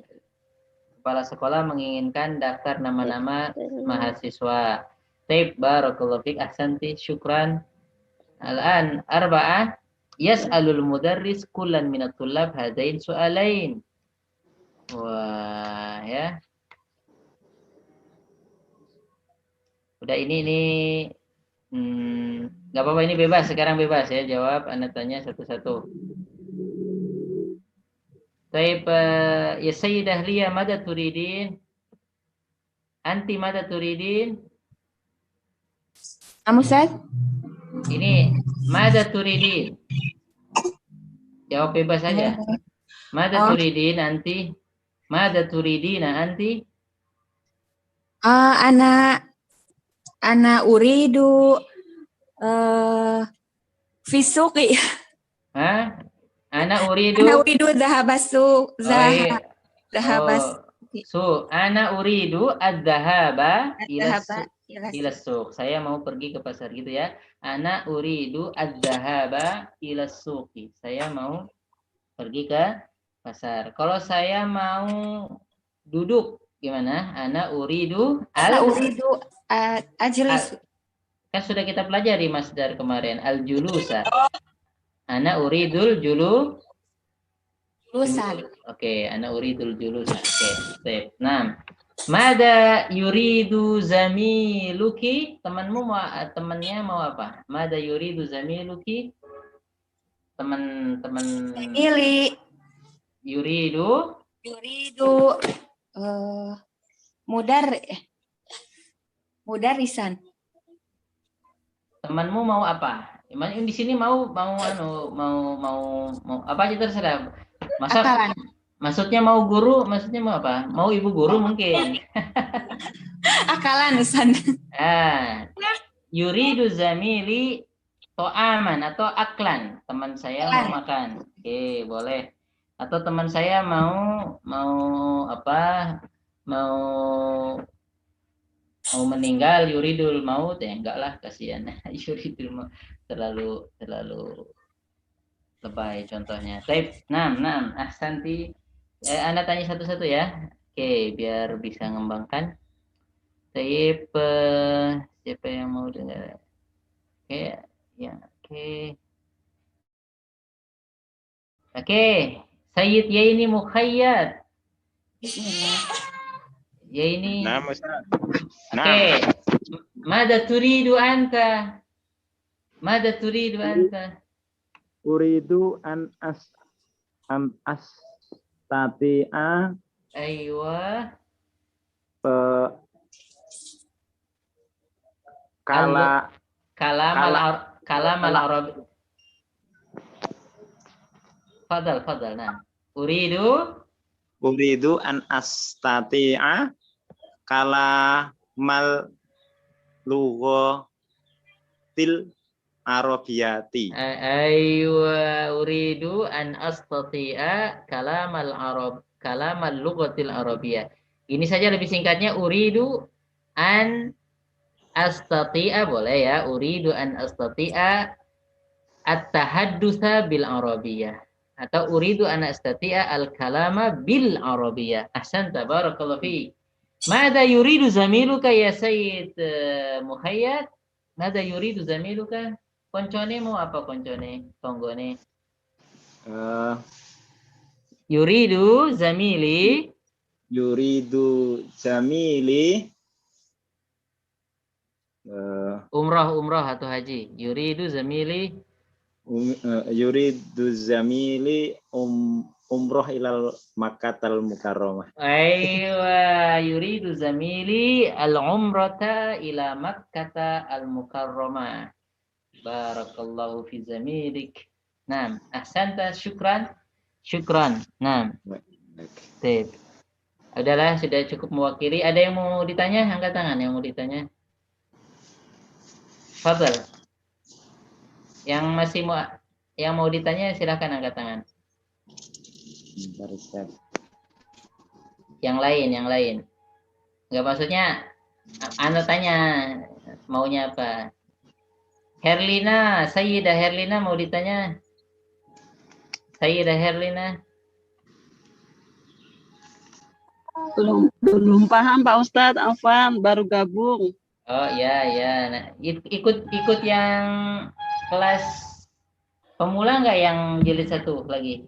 A: kepala sekolah menginginkan daftar nama-nama mahasiswa. Taib, barakallahu fiik, ahsanti, syukran. Al-an arba'ah Yas'alul mudarris kullan minat tullab hadain su'alain. Wah, ya. Udah ini nggak apa-apa, ini bebas, sekarang bebas ya, jawab, Anda tanya satu-satu. Taib, ya Sayyidah Lia, mada turidin? Anti mada turidin?
G: Ustaz?
A: Ini mada turidin? Jawab bebas saja. Mada turidin anti? Mada turidina anti?
G: Ana uridu fisuki.
A: Hah? Ana uridu?
G: Ana uridu dhahabasu.
A: Ana uridu ad-dhahaba ila suq. Saya mau pergi ke pasar gitu ya. Ana uridu ad-dhahaba ila suqi. Saya mau pergi ke pasar. Kalau saya mau duduk gimana? Ana uridu ajlis. Kan sudah kita pelajari masdar kemarin, al-julusa. Ana uridul julusan. Oke, ana uridul julusa. Oke, sip. Nah, mada yuridu zamiluki? Temannya mau apa? Mada yuridu zamiluki? Teman-teman Yuridu mudarisan. Temanmu mau apa? Di sini mau apa aja terserah. Maksudnya mau guru, maksudnya mau apa? Mau ibu guru mungkin.
G: Akalan Ustaz.
A: Yuridu zamili to'aman atau aklan. Teman saya mau makan. Oke, boleh. Atau teman saya mau apa? Mau meninggal, yuridul maut, ya enggak lah, kasihan. Yuridul maut terlalu lebay contohnya. Taib, 6. Ahsanti. Anda tanya satu-satu ya. Oke, biar bisa ngembangkan. Taib, siapa yang mau dengar? Oke, ya, oke. Oke, Sayyid Yaini Mukhayyad.
G: Bismillah.
A: Yaini.
H: Nah, Ustaz.
A: Oke. Mada turidu anta? Mada turidu anta?
H: Uridu an astati'a.
A: Aywa. Kalam al-Arabi. Fadal. Nah.
H: Uridu an astati'a kalamal lughatil arabiyati.
A: Aywa, uridu an astati'a kalamal lughatil arabiyah. Ini saja lebih singkatnya, uridu an astati'a, boleh ya. Uridu an astati'a at-tahaddutsa bil arabiyah. Atau uridu an astati'a al-kalama bil arabiyah. Ahsanta, barakallahu fi. Mada yuridu zamiluka ya Sayyid Mukhayyad? Mada yuridu zamiluka? Koncone mau apa koncone? Tonggone? Yuridu zamili.
H: Yuridu zamili.
A: Umrah atau haji. Yuridu zamili.
H: Yuridu zamili umroh ilal Makkatal Mukarramah.
A: Aywa, yuridu zamili al-umrata ila Makkata al-Mukarramah. Barakallahu fi zamilik. Naam, ahsanta, syukran. Naam. Baik. Udahlah, sudah cukup mewakili. Ada yang mau ditanya? Angkat tangan yang mau ditanya. Fadal. Yang mau ditanya silakan angkat tangan. Yang lain. Enggak, maksudnya Anda tanya maunya apa? Herlina, Sayyidah Herlina mau ditanya? Sayyidah Herlina.
I: Belum paham Pak Ustadz, Afwan baru gabung.
A: Oh ya. Nah, ikut yang kelas Pemula nggak yang jilid 1 lagi?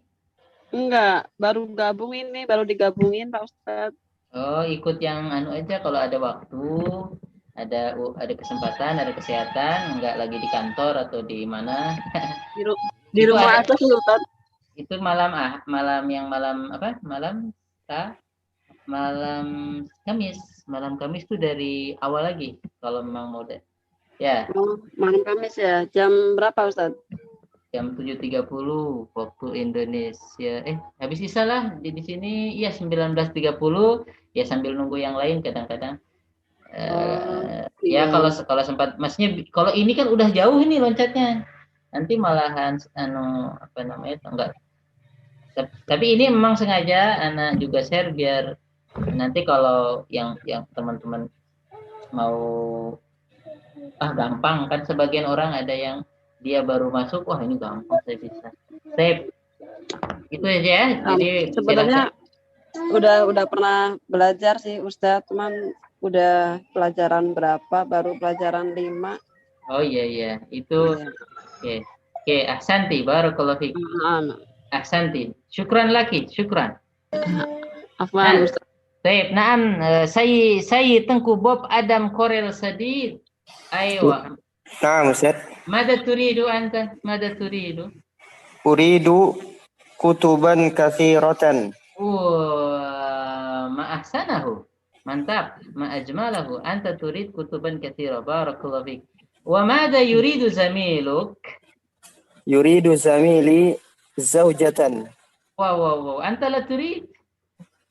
I: Enggak, baru gabung ini, baru digabungin Pak Ustadz.
A: Oh, ikut yang anu aja kalau ada waktu, ada kesempatan, ada kesehatan, nggak lagi di kantor atau di mana.
I: Di
A: Itu
I: rumah
A: ada-
I: aja sih Ustadz.
A: Itu malam apa? Malam Kamis. Malam Kamis tuh dari awal lagi kalau memang mau ya.
I: Oh, malam Kamis ya. Jam berapa Ustadz?
A: Jam 7.30 waktu Indonesia. Habis isya lah di sini ya 19.30 ya sambil nunggu yang lain kadang-kadang. Ya
I: iya.
A: kalau sempat maksudnya kalau ini kan udah jauh ini loncatnya. Nanti malahan apa namanya enggak. Tapi ini memang sengaja anak juga share biar nanti kalau yang teman-teman mau gampang kan sebagian orang ada yang dia baru masuk, wah ini gampang saya bisa. Save. Itu aja ya. Jadi
I: sebenarnya udah pernah belajar sih Ustadz, cuman udah pelajaran berapa? Baru pelajaran 5.
A: Oh iya. Itu oke, ahsanti barakallahu fiik. Ahsanti. Syukran lagi, syukran.
I: Afwan Ustadz.
A: Baik, naam saya Tengku Bob Adam Korel Sadid. Aywa.
J: نعم أستاذ.
A: ماذا تريد أنت؟ ماذا تريد؟
J: أريد كتبا كثيرة.
A: ما أحسنه. Mantap, ma ajmalahu. Anta turid kutuban katsira. Barakallahu fik. Wa madza yuridu zamiluk?
J: يريد زميلي زوجة.
A: Wow. Anta la turid?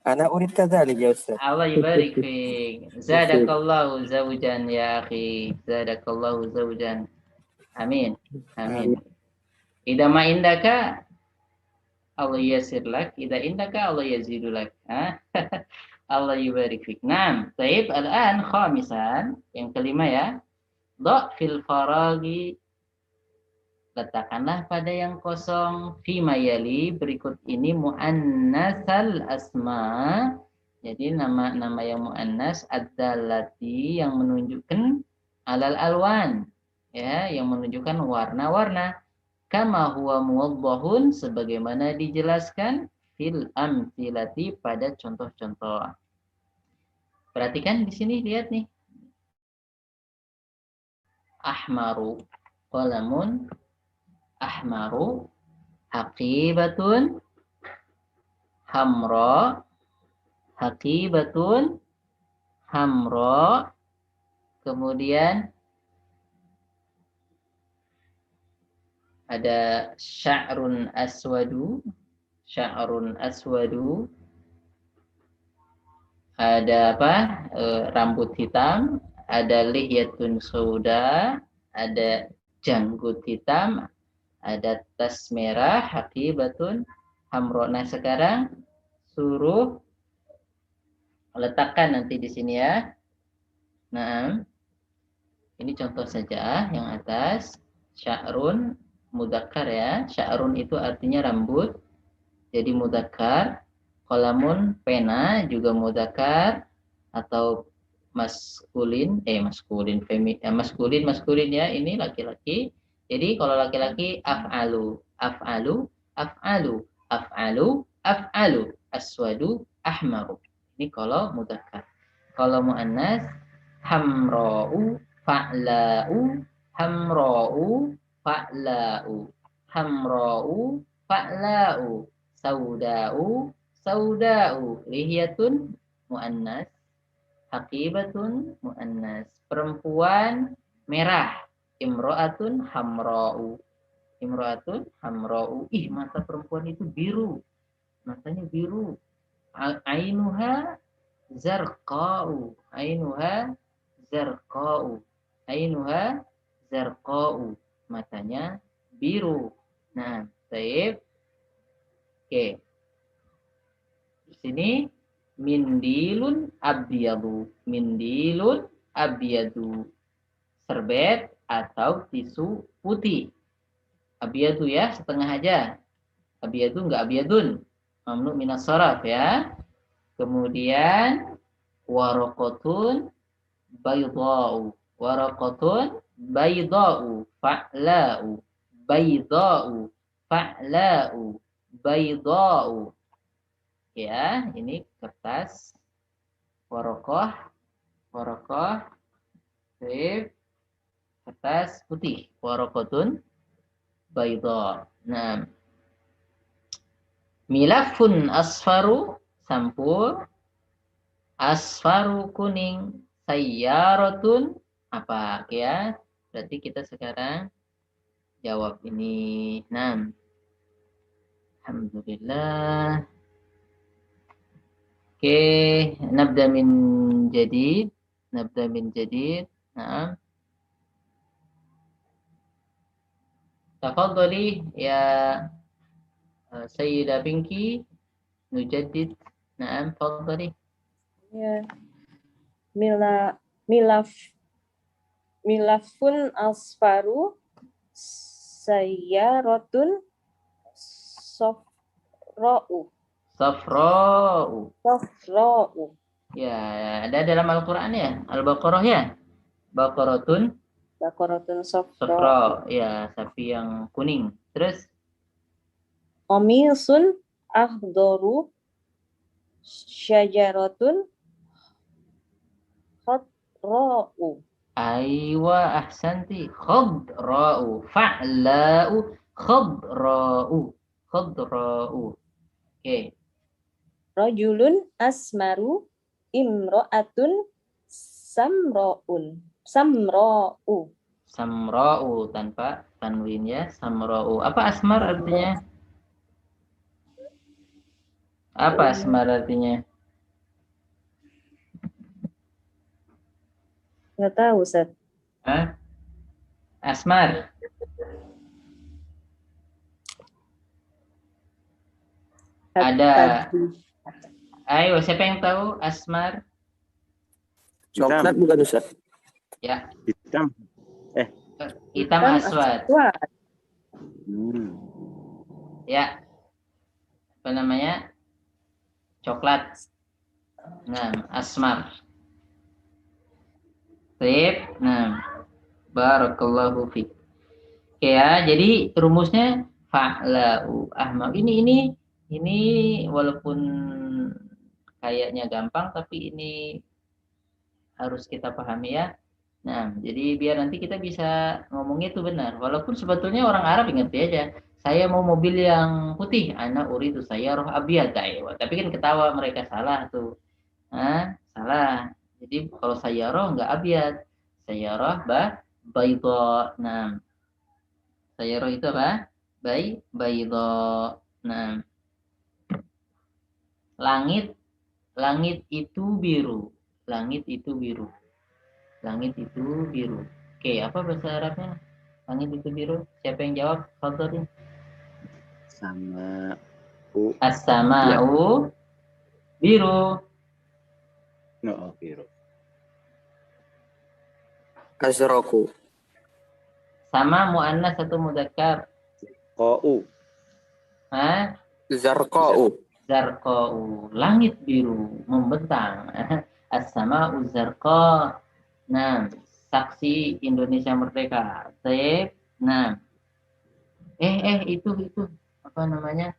J: أنا أريد كذلك يا أستاذ.
A: Allah yubarik fik. Zadakallahu zawjan ya akhi. Zadakallahu zawjan. Amin. Idza ma indaka Allah yasir lak, idza indaka Allah yazidu lak. Allah yubarik fik. Naam, baik. Al-an khamisan, yang kelima ya. Dha fil faragi, letakkanlah pada yang kosong, fima yali, berikut ini muannasal asma. Jadi nama-nama yang muannas ad-dallati yang menunjukkan alal alwan, ya, yang menunjukkan warna-warna. Kama huwa muwaddahun, sebagaimana dijelaskan fil amthilati, pada contoh-contoh. Perhatikan di sini, lihat nih. Ahmaru qalamun, ahmaru haqibatun, hamra haqibatun, hamra, kemudian ada sya'run aswadu, ada apa? Rambut hitam, ada lihyatun sauda, ada janggut hitam, ada tas merah, haqibatun, hamra. Nah, sekarang suruh letakkan nanti di sini ya. Nah, ini contoh saja yang atas. Sya'run mudzakkar ya. Sya'run itu artinya rambut, jadi mudzakkar. Qalamun pena juga mudzakkar atau maskulin, maskulin ya, ini laki-laki. Jadi kalau laki-laki af'alu, aswadu, ahmaru. Ini kalau mudzakkar. Kalau muannas hamra'u, fa'la'u, hamra'u, fa'la'u, sauda'u, lihyatun muannas, haqibatun muannas, perempuan merah, imra'atun hamra'u, ih mata perempuan itu biru, matanya biru. Ainuha zarqa'u, matanya biru. Nah, baik. Oke. Di sini mindilun abyadu, serbet atau tisu putih. Abyadu ya, setengah aja. Abyadu enggak abyadun. Mamnu minas sharaf ya. Kemudian waraqatun baydha'u, fa'la'u, bayda'u, fa'la'u, bayda'u. Ya, ini kertas warokoh, sip, kertas putih, warokotun bayda. Nah, milafun asfaru, sampul, asfaru kuning, sayyaratun apa ya? Berarti kita sekarang jawab ini. Nah, alhamdulillah. Oke, nabda min jadid. Nah, tafadhali ya Sayyidah Pinky nujaddid. Nah, tafadhali.
I: Ya. Milafun asfaru sayyaratun safra'u.
A: Ya, ada dalam Al-Qur'an ya, Al-Baqarah ya. Baqaratun safra, ya, sapi yang kuning. Terus
I: qamisun akhdaru syajaratun khadra'u.
A: Aywa ahsanti, khadra'u, fa'la'u, khadra'u. Oke.
I: Rajulun asmaru imra'atun samra'u.
A: Samra'u tanpa tanwin ya, samra'u. Apa asmar artinya? Apa asmar artinya?
I: Nggak tahu, Ustaz.
A: Hah? Asmar. Ada. Ayo, siapa yang tahu asmar?
J: Coklat bukan Ustaz?
A: Ya.
H: Hitam.
A: Hitam aswad. Ya. Apa namanya? Coklat. Nah, asmar. Sip. Nah, barakallahu fiik. Oke ya, jadi rumusnya fa'la'u ahmar. Ini walaupun kayaknya gampang, tapi ini harus kita pahami ya. Nah, jadi biar nanti kita bisa ngomongnya itu benar. Walaupun sebetulnya orang Arab ngerti aja. Saya mau mobil yang putih, ana uridu sayyarah abyad. Tapi kan ketawa mereka, salah tuh. Nah, salah. Jadi kalau sayyarah enggak abyad. Sayyarah bayda. Nah, sayyarah itu apa? Bayda. Nah, langit itu biru. Langit itu biru. Oke, apa bahasa Arabnya? Langit itu biru. Siapa yang jawab? Fadhil. As-sama'u biru.
H: No, biru.
J: Azraku.
A: Sama muannas atau mudzakkar?
H: Qa'u.
A: Hah?
J: Zarqa'u.
A: Zarqa'u. Langit biru membentang. As-sama'u zarqa. Nah, saksi Indonesia Merdeka. Sip. Nah. Itu apa namanya?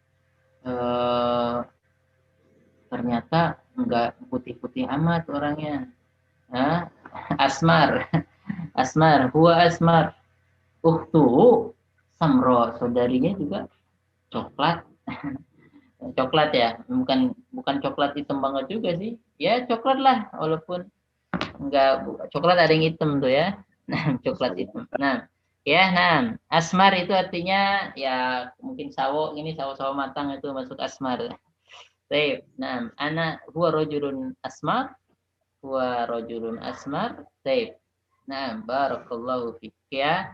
A: Ternyata enggak putih-putih amat orangnya. Hah? Asmar. Huwa asmar. Ukhtu samro, saudarinya juga coklat. Coklat ya, bukan coklat hitam banget juga sih. Ya coklat lah, walaupun enggak coklat ada yang hitam tuh ya. Coklat hitam. Nah, ya, asmar itu artinya ya mungkin sawo matang itu masuk asmar. Baik. Nah, ana huwa rajulun asmar. Baik. Nah, barakallahu fiik ya.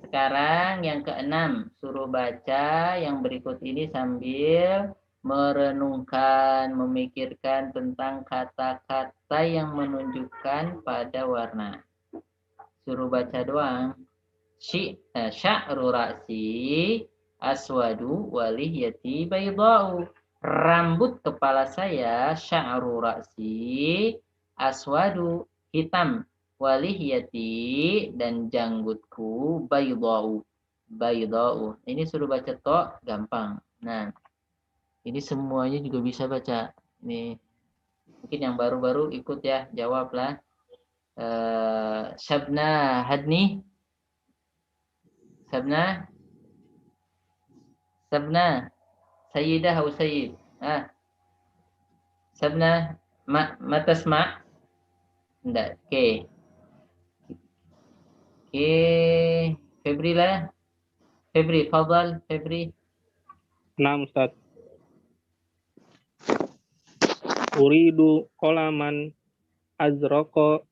A: Sekarang yang keenam, suruh baca yang berikut ini sambil merenungkan, memikirkan tentang kata-kata yang menunjukkan pada warna. Suruh baca doang. Sya'ru ra'si aswadu walihiyati bayda'u. Rambut kepala saya, sya'ru ra'si aswadu, hitam. Walihiyati, dan janggutku bayda'u, baydau. Ini suruh baca to gampang. Nah, ini semuanya juga bisa baca. Nih, mungkin yang baru-baru ikut ya, jawablah. Syabna hadni. Syabna. Syabna. Sayyidah atau sayyid. Syabna. Ma tasma'? Enggak. Oke. Oke. Febri lah. Febri, fadal. Febri.
D: Naam Ustaz. Uridu qalaman azraqa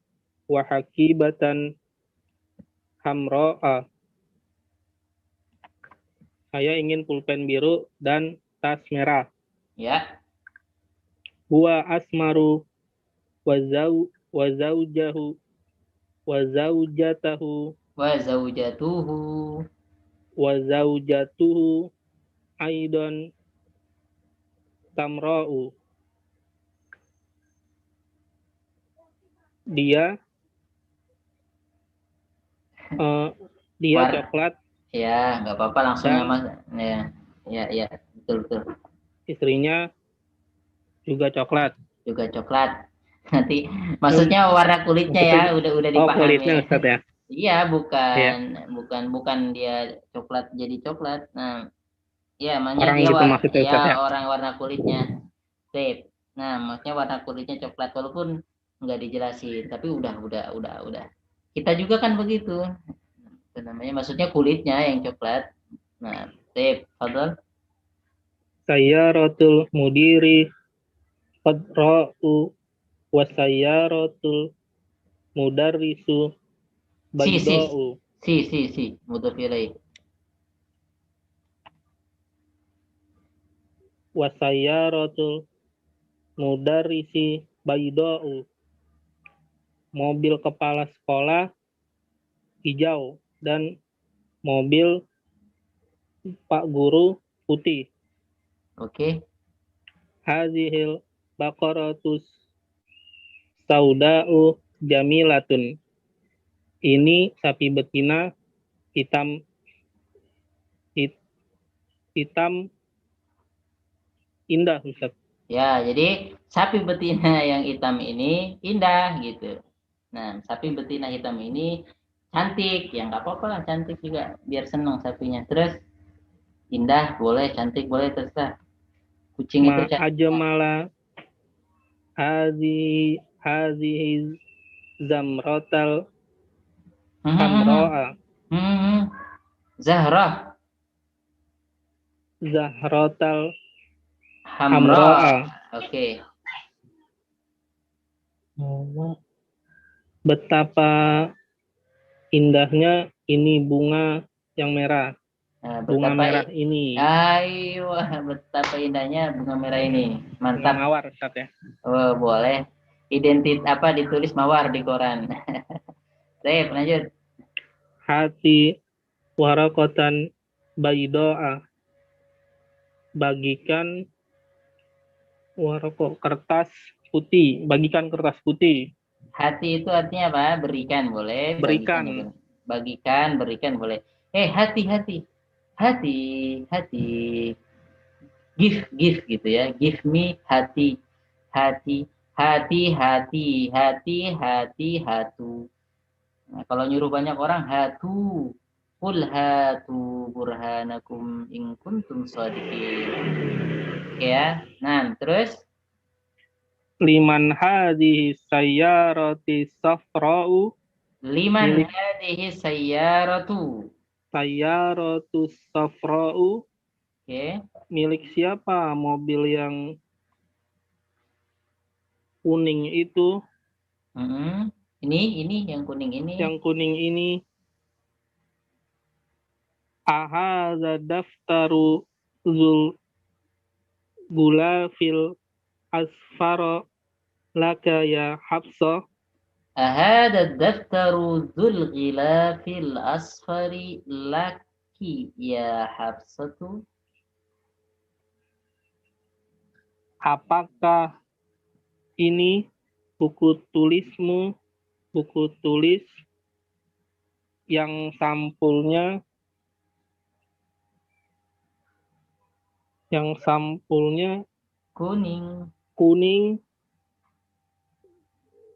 D: wa hakibatan hamra'a. Saya ingin pulpen biru dan tas merah.
A: Ya.
D: Huwa asmaru wa zawjahu wa zawjatahu
A: Wa zaujatuhu.
D: wa zawjatuhu aidan tamra'u. Dia
A: War-
D: coklat,
A: Ya, nggak apa-apa langsung
D: Dan-
A: nama. Ya, betul.
D: istrinya juga coklat.
A: Juga coklat. Nanti maksudnya warna kulitnya ya, udah dipahami.
D: Kulitnya Ustaz ya.
A: Iya, bukan dia coklat jadi coklat. Nah, ya makanya
D: Orang
A: dia
D: gitu maksudnya, Ustaz, ya?
A: orang warna kulitnya. Sip. Nah, maksudnya warna kulitnya coklat walaupun nggak dijelasin, tapi udah. Kita juga kan begitu. Itu namanya maksudnya kulitnya yang coklat. Nah, sip, fadhal.
D: Sayyaratul mudiri qadra'u wa sayyaratul mudarrisu bayda'u.
A: Si, mudhaf ilaih.
D: Wa sayyaratul mudarrisi bayda'u. Mobil kepala sekolah hijau dan mobil Pak Guru putih.
A: Oke.
D: Hazihil baqaratus sauda'u jamilatun. Ini sapi betina hitam indah, Ustaz.
A: Ya, jadi sapi betina yang hitam ini indah gitu. Nah, sapi betina hitam ini cantik, ya nggak apa-apa lah, cantik juga, biar senang sapinya. Terus indah boleh, cantik boleh, terserah. Kucing itu cantik.
D: Ajmala hazihi zamrotal hamro'a. Zahrotal hamro'a.
A: Oke.
D: Betapa indahnya ini bunga yang merah.
A: Nah,
D: bunga merah ini.
A: Ayo, betapa indahnya bunga merah ini. Mantap.
D: Bunga mawar, Ustaz ya.
A: Oh, boleh. Ditulis mawar di koran. Sip, lanjut.
D: Hati warakotan baydoa. Bagikan warako kertas putih. Bagikan kertas putih.
A: Hati itu artinya apa? Berikan boleh.
D: Berikan.
A: Berikan boleh. Hati. Give gitu ya. Give me hati. Hatu. Nah, kalau nyuruh banyak orang hatu. Qul hatu burhanakum in kuntum shadiqin. Oke ya. Nah, terus
D: Liman hadhihi sayyarati safra'u.
A: Liman hadhihi sayyaratu.
D: Sayyaratu safra'u.
A: Oke.
D: Milik siapa mobil yang kuning itu?
A: Ini yang kuning ini.
D: Yang kuning ini. Ahadza daftaru zul gulafil asfara laka ya Hafsah.
A: Ahadza daftaru zul gilafil asfari laki ya Hafsatu.
D: Apakah ini buku tulismu, buku tulis yang sampulnya yang sampulnya
A: kuning.
D: kuning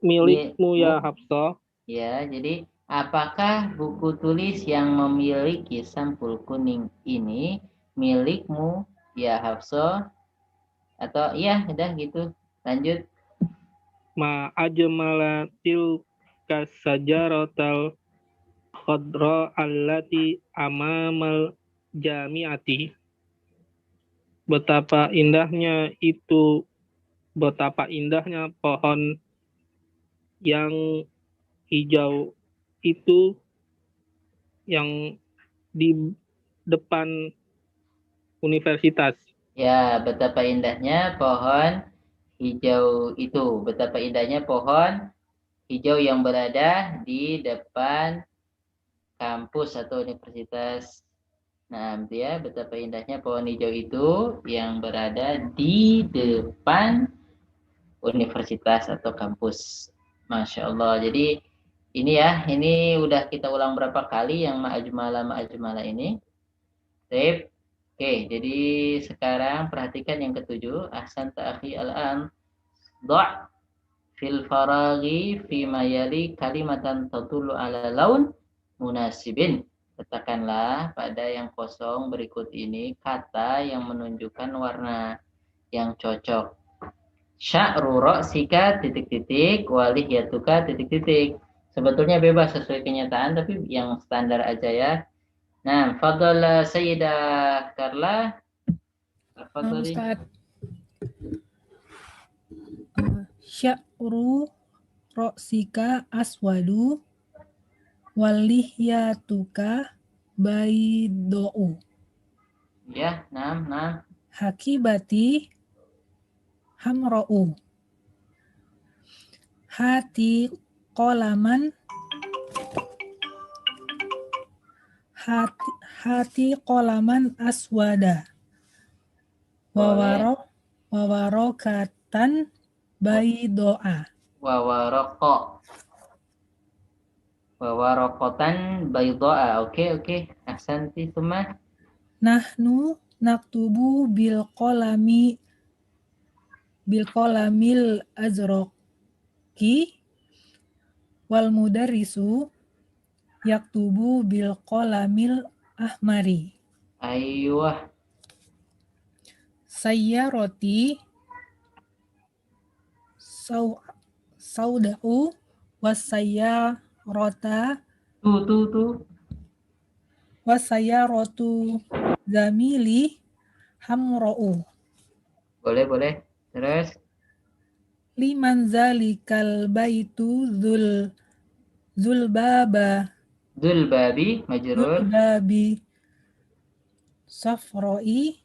D: milikmu ya Hafsah.
A: Ya, jadi apakah buku tulis yang memiliki sampul kuning ini milikmu ya Hafsah? Atau iya udah gitu. Lanjut.
D: Ma ajmala tilka sajaratal khadra allati amamal jami'ati. Betapa indahnya pohon yang hijau itu yang di depan universitas.
A: Ya, betapa indahnya pohon hijau itu. Betapa indahnya pohon hijau yang berada di depan kampus atau universitas. Nah, dia betapa indahnya pohon hijau itu yang berada di depan universitas atau kampus. Masya Allah. Jadi ini udah kita ulang berapa kali yang ma'ajmala ini. Sip. Oke, jadi sekarang perhatikan yang ketujuh. Ahsan ta'akhi al-an. Do' fil faraghi fi mayali kalimatan tatulu ala laun munasibin. Letakkanlah pada yang kosong berikut ini kata yang menunjukkan warna yang cocok. Sya'ru ra'sika titik-titik walihyatuka titik-titik. Sebetulnya bebas sesuai kenyataan tapi yang standar aja ya. Nah, fadhal Sayyidah Carla. Fadhali.
E: Ustaz. Sya'ru ra'sika aswadu walihyatuka baido'u.
A: Ya, nah.
E: Hakibati hamro'u. Hati qolaman aswada. Wawarokatan baido'a.
A: Wawarokotan baido'a. Oke. Ahsanti Suma.
E: Nahnu naktubu bil azroki wal mudarisu yaktubu bil qalamil ahmari.
A: Ayuh.
E: Sayyaroti sauda'u wasayyarota wasayyarotu zamili hamro'u.
A: Boleh. Terus.
E: Liman zalikal baitu zulbabi majrur. Zulbabi safroi.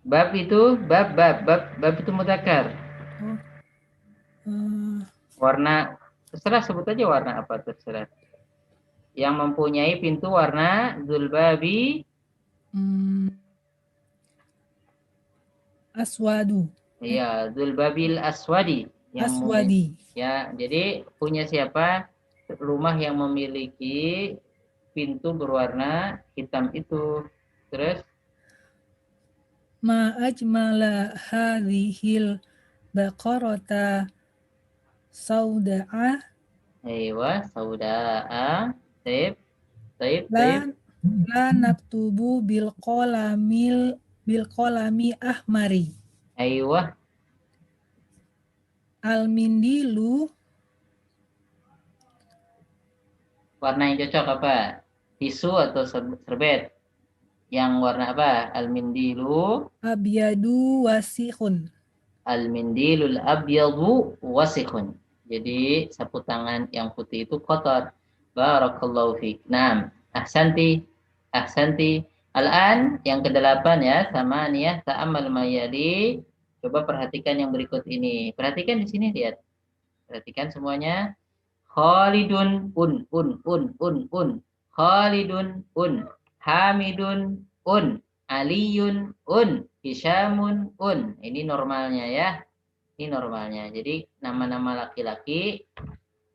A: Bab itu mudzakkar. Warna terserah, sebut aja warna apa terserah. Yang mempunyai pintu warna zulbabi
E: aswadu.
A: Iya, zulbabil aswadi.
E: Aswadi.
A: Ya, jadi punya siapa? Rumah yang memiliki pintu berwarna hitam itu. Terus
E: Ma ajmala hadhil baqarata sauda'a.
A: Aywa, sauda'a. Taib.
E: La naktubu bil qalami ahmari.
A: Aywa.
E: Al-mindilu.
A: Warna yang cocok apa? Tisu atau serbet? Yang warna apa? Al-mindilu.
E: Abyadu wasikhun.
A: Al-mindilul abyadu wasikhun. Jadi sapu tangan yang putih itu kotor. Barakallahu fiik. Naam. Ahsanti. Al-an yang ke-8 ya, sama nih ya, ta'ammal mayali. Coba perhatikan yang berikut ini. Perhatikan di sini, lihat. Perhatikan semuanya. Khalidun Khalidun Hamidun Aliyun Hisyamun Ini normalnya ya. Ini normalnya. Jadi nama-nama laki-laki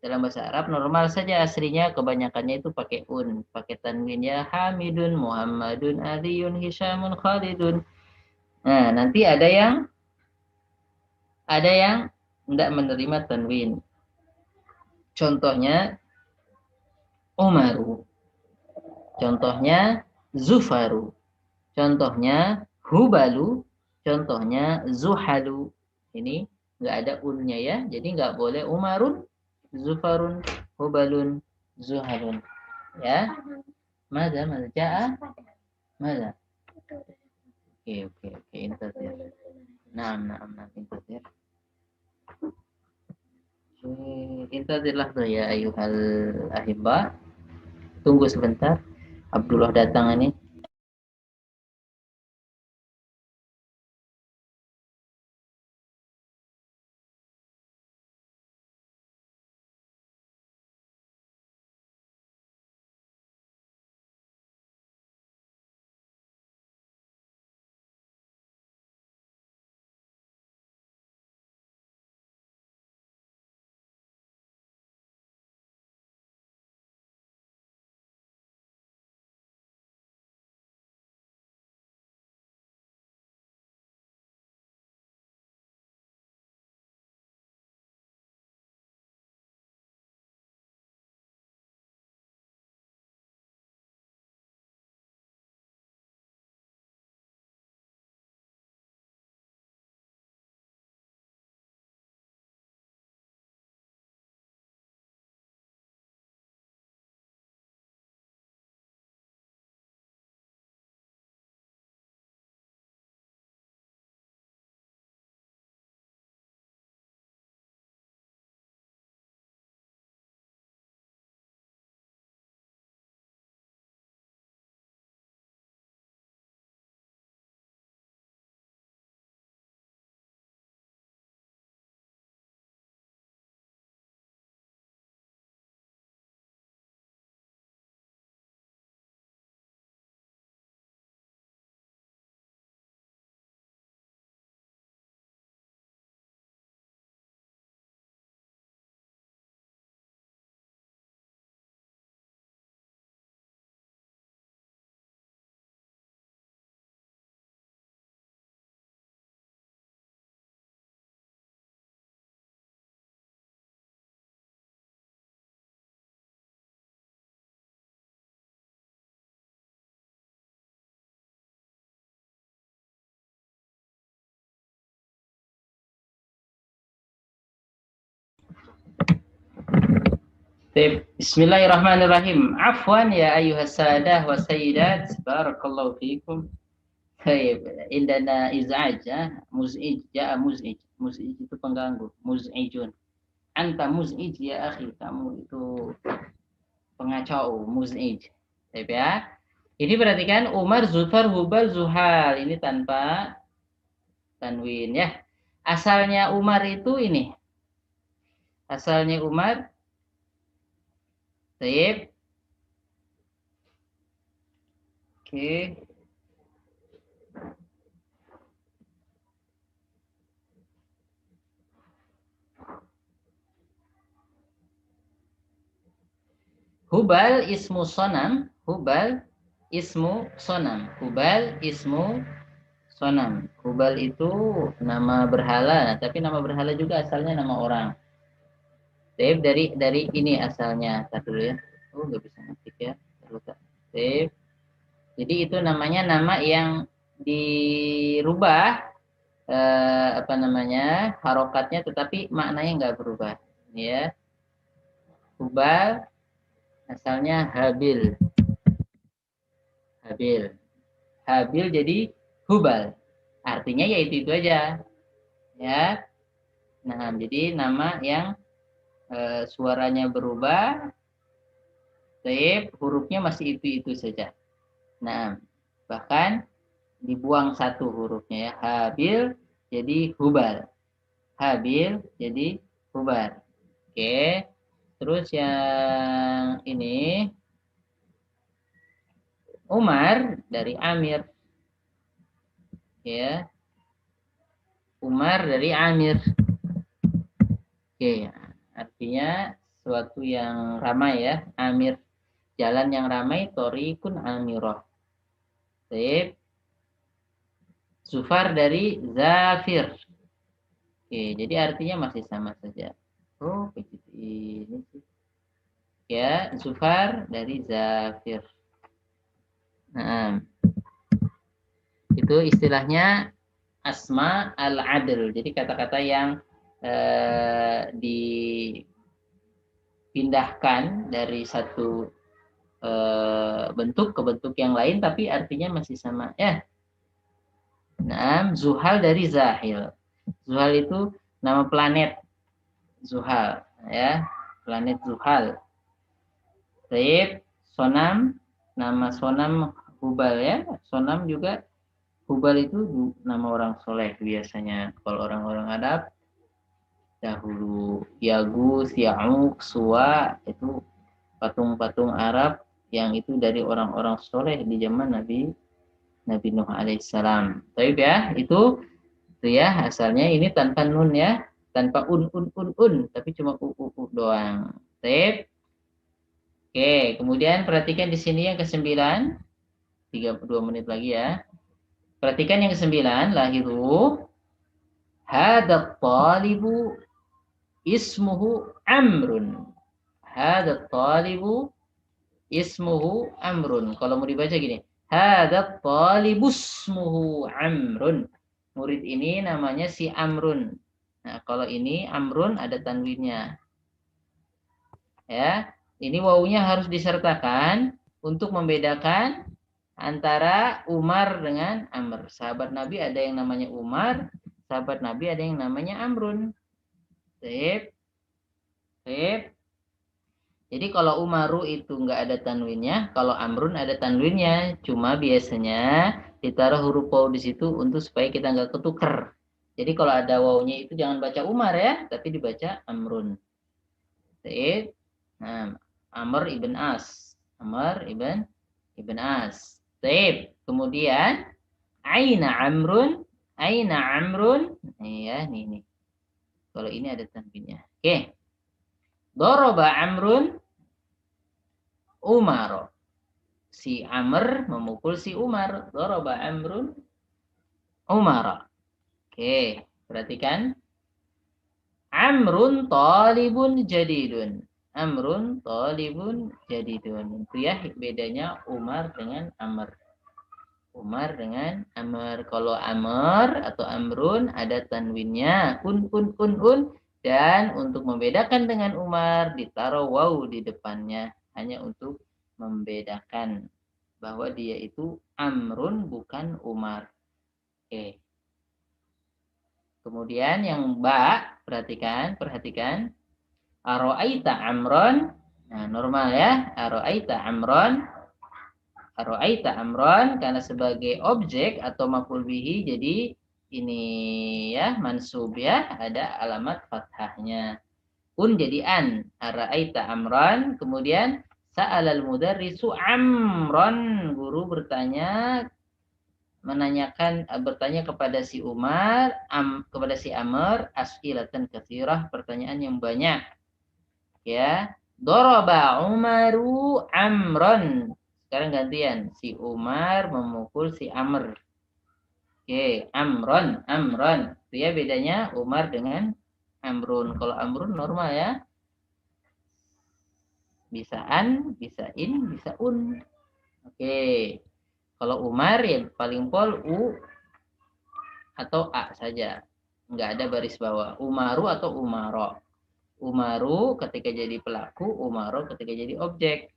A: dalam bahasa Arab normal saja aslinya, kebanyakannya itu pakai pakai tanwin ya. Hamidun, Muhammadun, Aliyun, Hisyamun, Khalidun. Nah, nanti ada yang tidak menerima tanwin. Contohnya Umaru. Contohnya Zufaru. Contohnya Hubalu. Contohnya Zuhalu. Ini nggak ada unnya ya. Jadi nggak boleh Umarun, Zufarun, Hubalun, Zuhalun. Ya. Mada ja'a? Mada? Oke. Intazir. Naam, intazir. Intazirlah ya ayuhal ahibba. Tunggu sebentar. Abdullah datang ini. Bismillahirrahmanirrahim. Afwan ya ayuhas sadah wa sayyidat. Barakallahu fiikum. Baik, indana iz'aj ya, muz'ij, ja'a muz'ij. Muz'ij itu pengganggu, muz'ijun. Anta muz'ij ya akhi, kamu itu pengacau, muz'ij. Baik ya. Ini perhatikan Umar, Zufar, Hubal, Zuhal. Ini tanpa tanwin ya. Asalnya Umar itu ini. Asalnya Umar. Baik. Oke. Hubal ismu sonam. Hubal ismu sonam. Hubal ismu sonam. Hubal itu nama berhala, tapi nama berhala juga asalnya nama orang. Save dari ini asalnya. Tadi dulu ya. Oh, nggak bisa ngetik ya. Save. Jadi itu namanya nama yang dirubah apa namanya harokatnya, tetapi maknanya nggak berubah. Ya. Hubal asalnya Habil. Habil jadi Hubal. Artinya ya itu aja. Ya. Nah, jadi nama yang suaranya berubah, tapi hurufnya masih itu saja. Nah, bahkan dibuang satu hurufnya ya. Habil jadi Hubal. Habil jadi Hubal. Oke. Terus yang ini Umar dari Amir. Ya. Umar dari Amir. Oke. Artinya suatu yang ramai ya. Amir. Jalan yang ramai. Thoriqun amirah. Baik. Zufar dari Zafir. Oke, jadi artinya masih sama saja. Oh, begitu ini sih. Ya, Zufar dari Zafir. Nah, itu istilahnya asma al-adl. Jadi kata-kata yang dipindahkan dari satu bentuk ke bentuk yang lain, tapi artinya masih sama. Ya. Nah, Zuhal dari Zahil. Zuhal itu nama planet. Zuhal, ya, planet Zuhal. Baik, Sonam, nama Sonam Hubal, ya. Sonam juga, Hubal itu nama orang soleh biasanya. Kalau orang-orang Arab dahulu, Yagus, Ya'uq, Suwa, itu patung-patung Arab yang itu dari orang-orang soleh di zaman Nabi Nuh alaihissalam. Baik ya, itu ya asalnya ini tanpa nun ya, tanpa un, tapi cuma u doang. Baik. Oke, kemudian perhatikan di sini yang ke-9, 32 menit lagi ya. Perhatikan yang ke-9, lahiru hadza talibu ismuhu Amrun. Hadza talibu ismuhu Amrun. Kalau mau dibaca gini, hadza talibu ismuhu Amrun. Murid ini namanya si Amrun. Nah, kalau ini Amrun ada tanwinnya. Ya, ini wawunya harus disertakan untuk membedakan antara Umar dengan Amr. Sahabat Nabi ada yang namanya Umar, sahabat Nabi ada yang namanya Amrun. Sip. Sip. Jadi kalau Umaru itu nggak ada tanwinnya, kalau Amrun ada tanwinnya, cuma biasanya ditaruh huruf waw di situ untuk supaya kita nggak ketuker. Jadi kalau ada wawunya itu jangan baca Umar ya, tapi dibaca Amrun. Sip. Nah, Amr ibn As. Amr ibn As. Sip. Kemudian Aina Amrun. Aina Amrun. Nih ya, nih. Kalau ini ada tanwinnya. Oke. Doroba Amrun Umar. Si Amr memukul si Umar. Doroba Amrun Umar. Oke, perhatikan. Amrun talibun jadidun. Amrun talibun jadidun. Itu ya bedanya Umar dengan Amr. Umar dengan Amr. Kalau Amr atau Amrun ada tanwinnya. Un. Dan untuk membedakan dengan Umar ditaruh waw di depannya. Hanya untuk membedakan bahwa dia itu Amrun bukan Umar. Oke. Kemudian yang ba, perhatikan. Aro'aita Amron. Nah, normal ya. Aro'aita Amron. Aro'aita Amron karena sebagai objek atau maf'ul bihi, jadi ini ya mansub ya, ada alamat fathahnya. Un jadi an. Aro'aita Amron. Kemudian sa'alal mudarrisu Amron. Guru bertanya kepada si Umar, kepada si Amr, as'ilatan katsirah, pertanyaan yang banyak. Ya, daraba Umaru Amron. Sekarang gantian, si Umar memukul si Amr. Oke, Amron. Itu ya bedanya Umar dengan Amrun. Kalau Amrun normal ya. Bisa an, bisa in, bisa un. Oke. Kalau Umar ya paling pol U atau A saja. Enggak ada baris bawah. Umaru atau Umaro. Umaru ketika jadi pelaku, Umaro ketika jadi objek.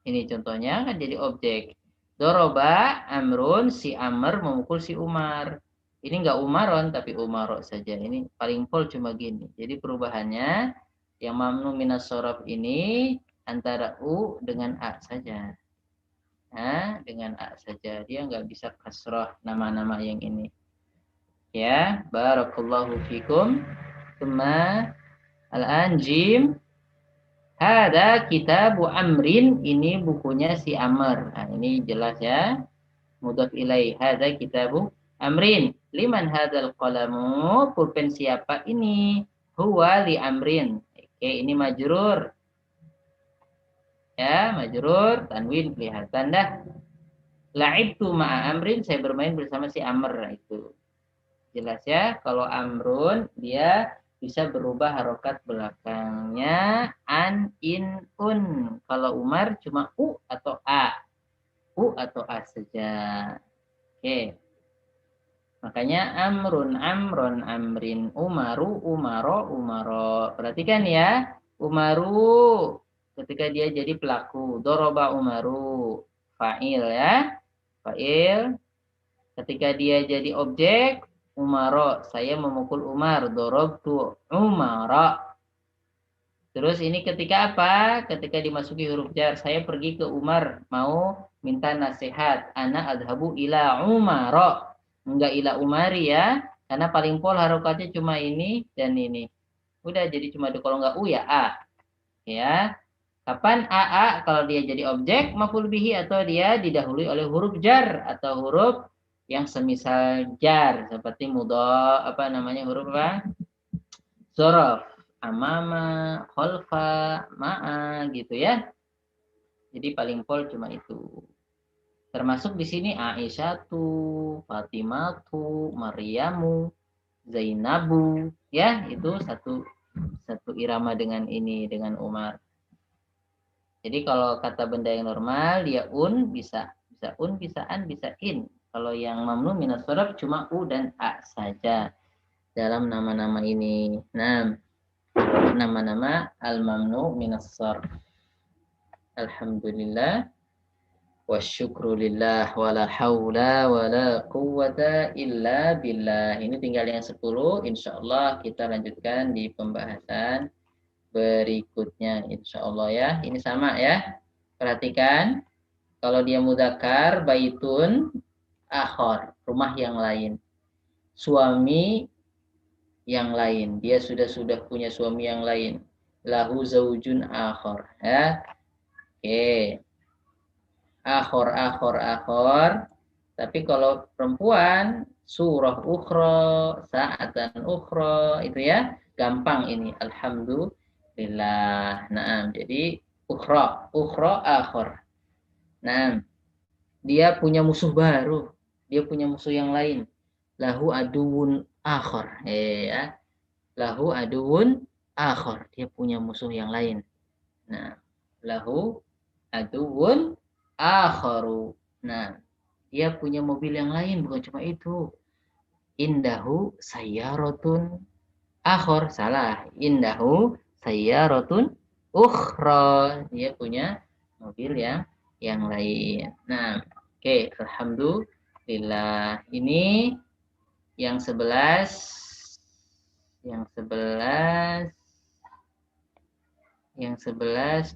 A: Ini contohnya kan jadi objek. Doroba Amrun, si Amr memukul si Umar. Ini enggak Umaron tapi Umaro saja. Ini paling pol cuma gini. Jadi perubahannya yang mamnu minas shorof ini antara U dengan A saja. Nah, dengan A saja. Dia nggak bisa kasroh nama-nama yang ini. Ya, barakallahu fikum. Tsumma al-an jim. Hada kitabu Amrin. Ini bukunya si Amr. Nah, ini jelas ya. Mudhaf ilaih. Hada kitabu Amrin. Liman hadzal qalamu? Pulpen siapa ini? Huwa li Amrin. Oke, ini majrur. Ya, majrur, tanwin kelihatan dah. La'ibtu ma'a amrin, saya bermain bersama si Amr. Itu jelas ya. Kalau amrun dia bisa berubah harokat belakangnya an, in, un. Kalau Umar cuma u atau a. U atau a saja. Oke. Makanya amrun, amron, amrin, umaru, umaro, umaro. Perhatikan ya. Umaru ketika dia jadi pelaku. Doroba umaru. Fa'il ya. Fa'il. Ketika dia jadi objek. Umaro, saya memukul Umar. Dorobtu Umara. Terus ini ketika apa? Ketika dimasuki huruf jar. Saya pergi ke Umar. Mau minta nasihat. Ana adhabu ila Umara. Enggak ila Umari ya. Karena paling pol harokatnya cuma ini dan ini. Udah jadi cuma kalau enggak U ya A. Ya. Kapan AA? Kalau dia jadi objek. Maf'ul bihi atau dia didahului oleh huruf jar. Atau huruf yang semisal jar seperti huruf apa? Zorof, amama, kholfa, ma'a gitu ya. Jadi paling pol cuma itu. Termasuk di sini Aisyatu, Fatimatu, Maryamu, Zainabu ya, itu satu irama dengan ini dengan Umar. Jadi kalau kata benda yang normal dia bisa un, bisa an, bisa in. Kalau yang mamnu minas shoraf cuma u dan a saja dalam nama-nama ini. Nah, nama-nama al-mamnu minas shoraf. Alhamdulillah wa syukrulillah wa la hawla wa la quwwata illa billah. Ini tinggal yang 10. Insyaallah kita lanjutkan di pembahasan berikutnya insyaallah ya. Ini sama ya. Perhatikan kalau dia mudzakkar baitun akhor, rumah yang lain. Suami yang lain. Dia sudah punya suami yang lain. Lahu zaujun akhor. Ya. Oke. Akhor. Tapi kalau perempuan, surah ukhra, sa'atan ukhra, itu ya. Gampang ini. Alhamdulillah. Nah, jadi ukhra akhor. Nah, dia punya musuh baru. Dia punya musuh yang lain. Lahu aduun akhor. Ya. Lahu aduun akhor. Dia punya musuh yang lain. Nah, lahu aduun akhoru. Nah, dia punya mobil yang lain. Bukan cuma itu. Indahu sayyaratun akhor. Salah. Indahu sayyaratun ukhra. Dia punya mobil yang lain. Nah, oke. Alhamdulillah. Ini yang 11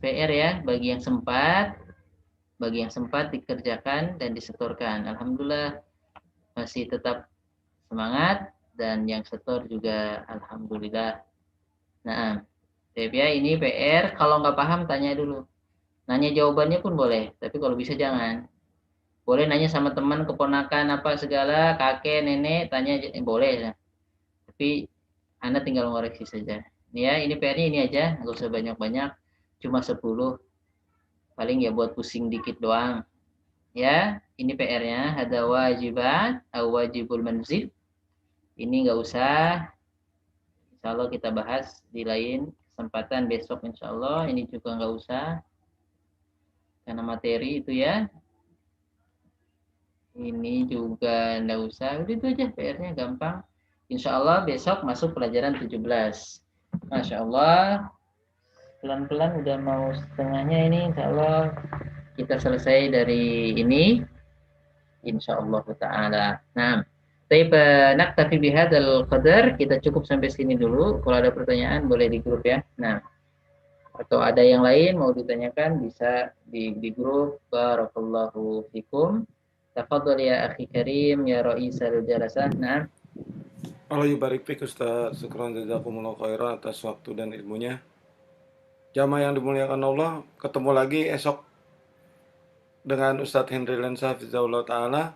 A: PR ya, bagi yang sempat dikerjakan dan disetorkan. Alhamdulillah masih tetap semangat dan yang setor juga alhamdulillah. Nah, ya ini PR, kalau nggak paham tanya dulu. Nanya jawabannya pun boleh, tapi kalau bisa jangan. Boleh nanya sama teman, keponakan, apa segala, kakek, nenek, tanya boleh. Tapi Anda tinggal ngoreksi saja. Ya, ini PR-nya ini aja, nggak usah banyak-banyak, cuma 10. Paling ya buat pusing dikit doang. Ya, ini PR-nya, ada wajibat, wajibul manzil. Ini nggak usah. Insya Allah kita bahas di lain kesempatan besok insya Allah. Ini juga nggak usah. Karena materi itu ya. Ini juga nggak usah. Udah itu aja PR-nya gampang. Insya Allah besok masuk pelajaran 17. Masya Allah. Pelan-pelan udah mau setengahnya ini. Insya Allah kita selesai dari ini. Insya Allah ta'ala. Nah, naktafi bihadzal qadar. Kita cukup sampai sini dulu. Kalau ada pertanyaan boleh di grup ya. Nah, atau ada yang lain mau ditanyakan bisa di grup. Barakallahu fikum. Tafadhol ya akhi karim ya Raisal Jalasah. Nah.
B: Allah yubarik fik Ustaz. Syukran jazakumullah khairan atas waktu dan ilmunya. Jamaah yang dimuliakan Allah, ketemu lagi esok dengan Ustadz Henry Lensa Fizaullah Ta'ala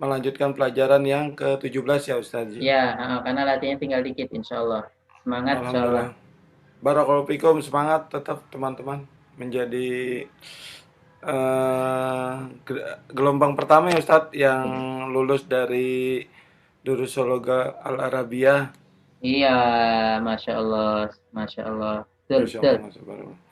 B: melanjutkan pelajaran yang ke-17 ya Ustadz.
A: Ya, karena latihannya tinggal dikit insya Allah. Semangat insya Allah.
B: Barakallahu fikum, semangat tetap teman-teman menjadi gelombang pertama ya Ustadz yang lulus dari Darussuloga Al Arabiyah.
A: Iya, masya Allah, masya Allah. Betul,
B: Masya
A: betul.
B: Allah, Masya Allah.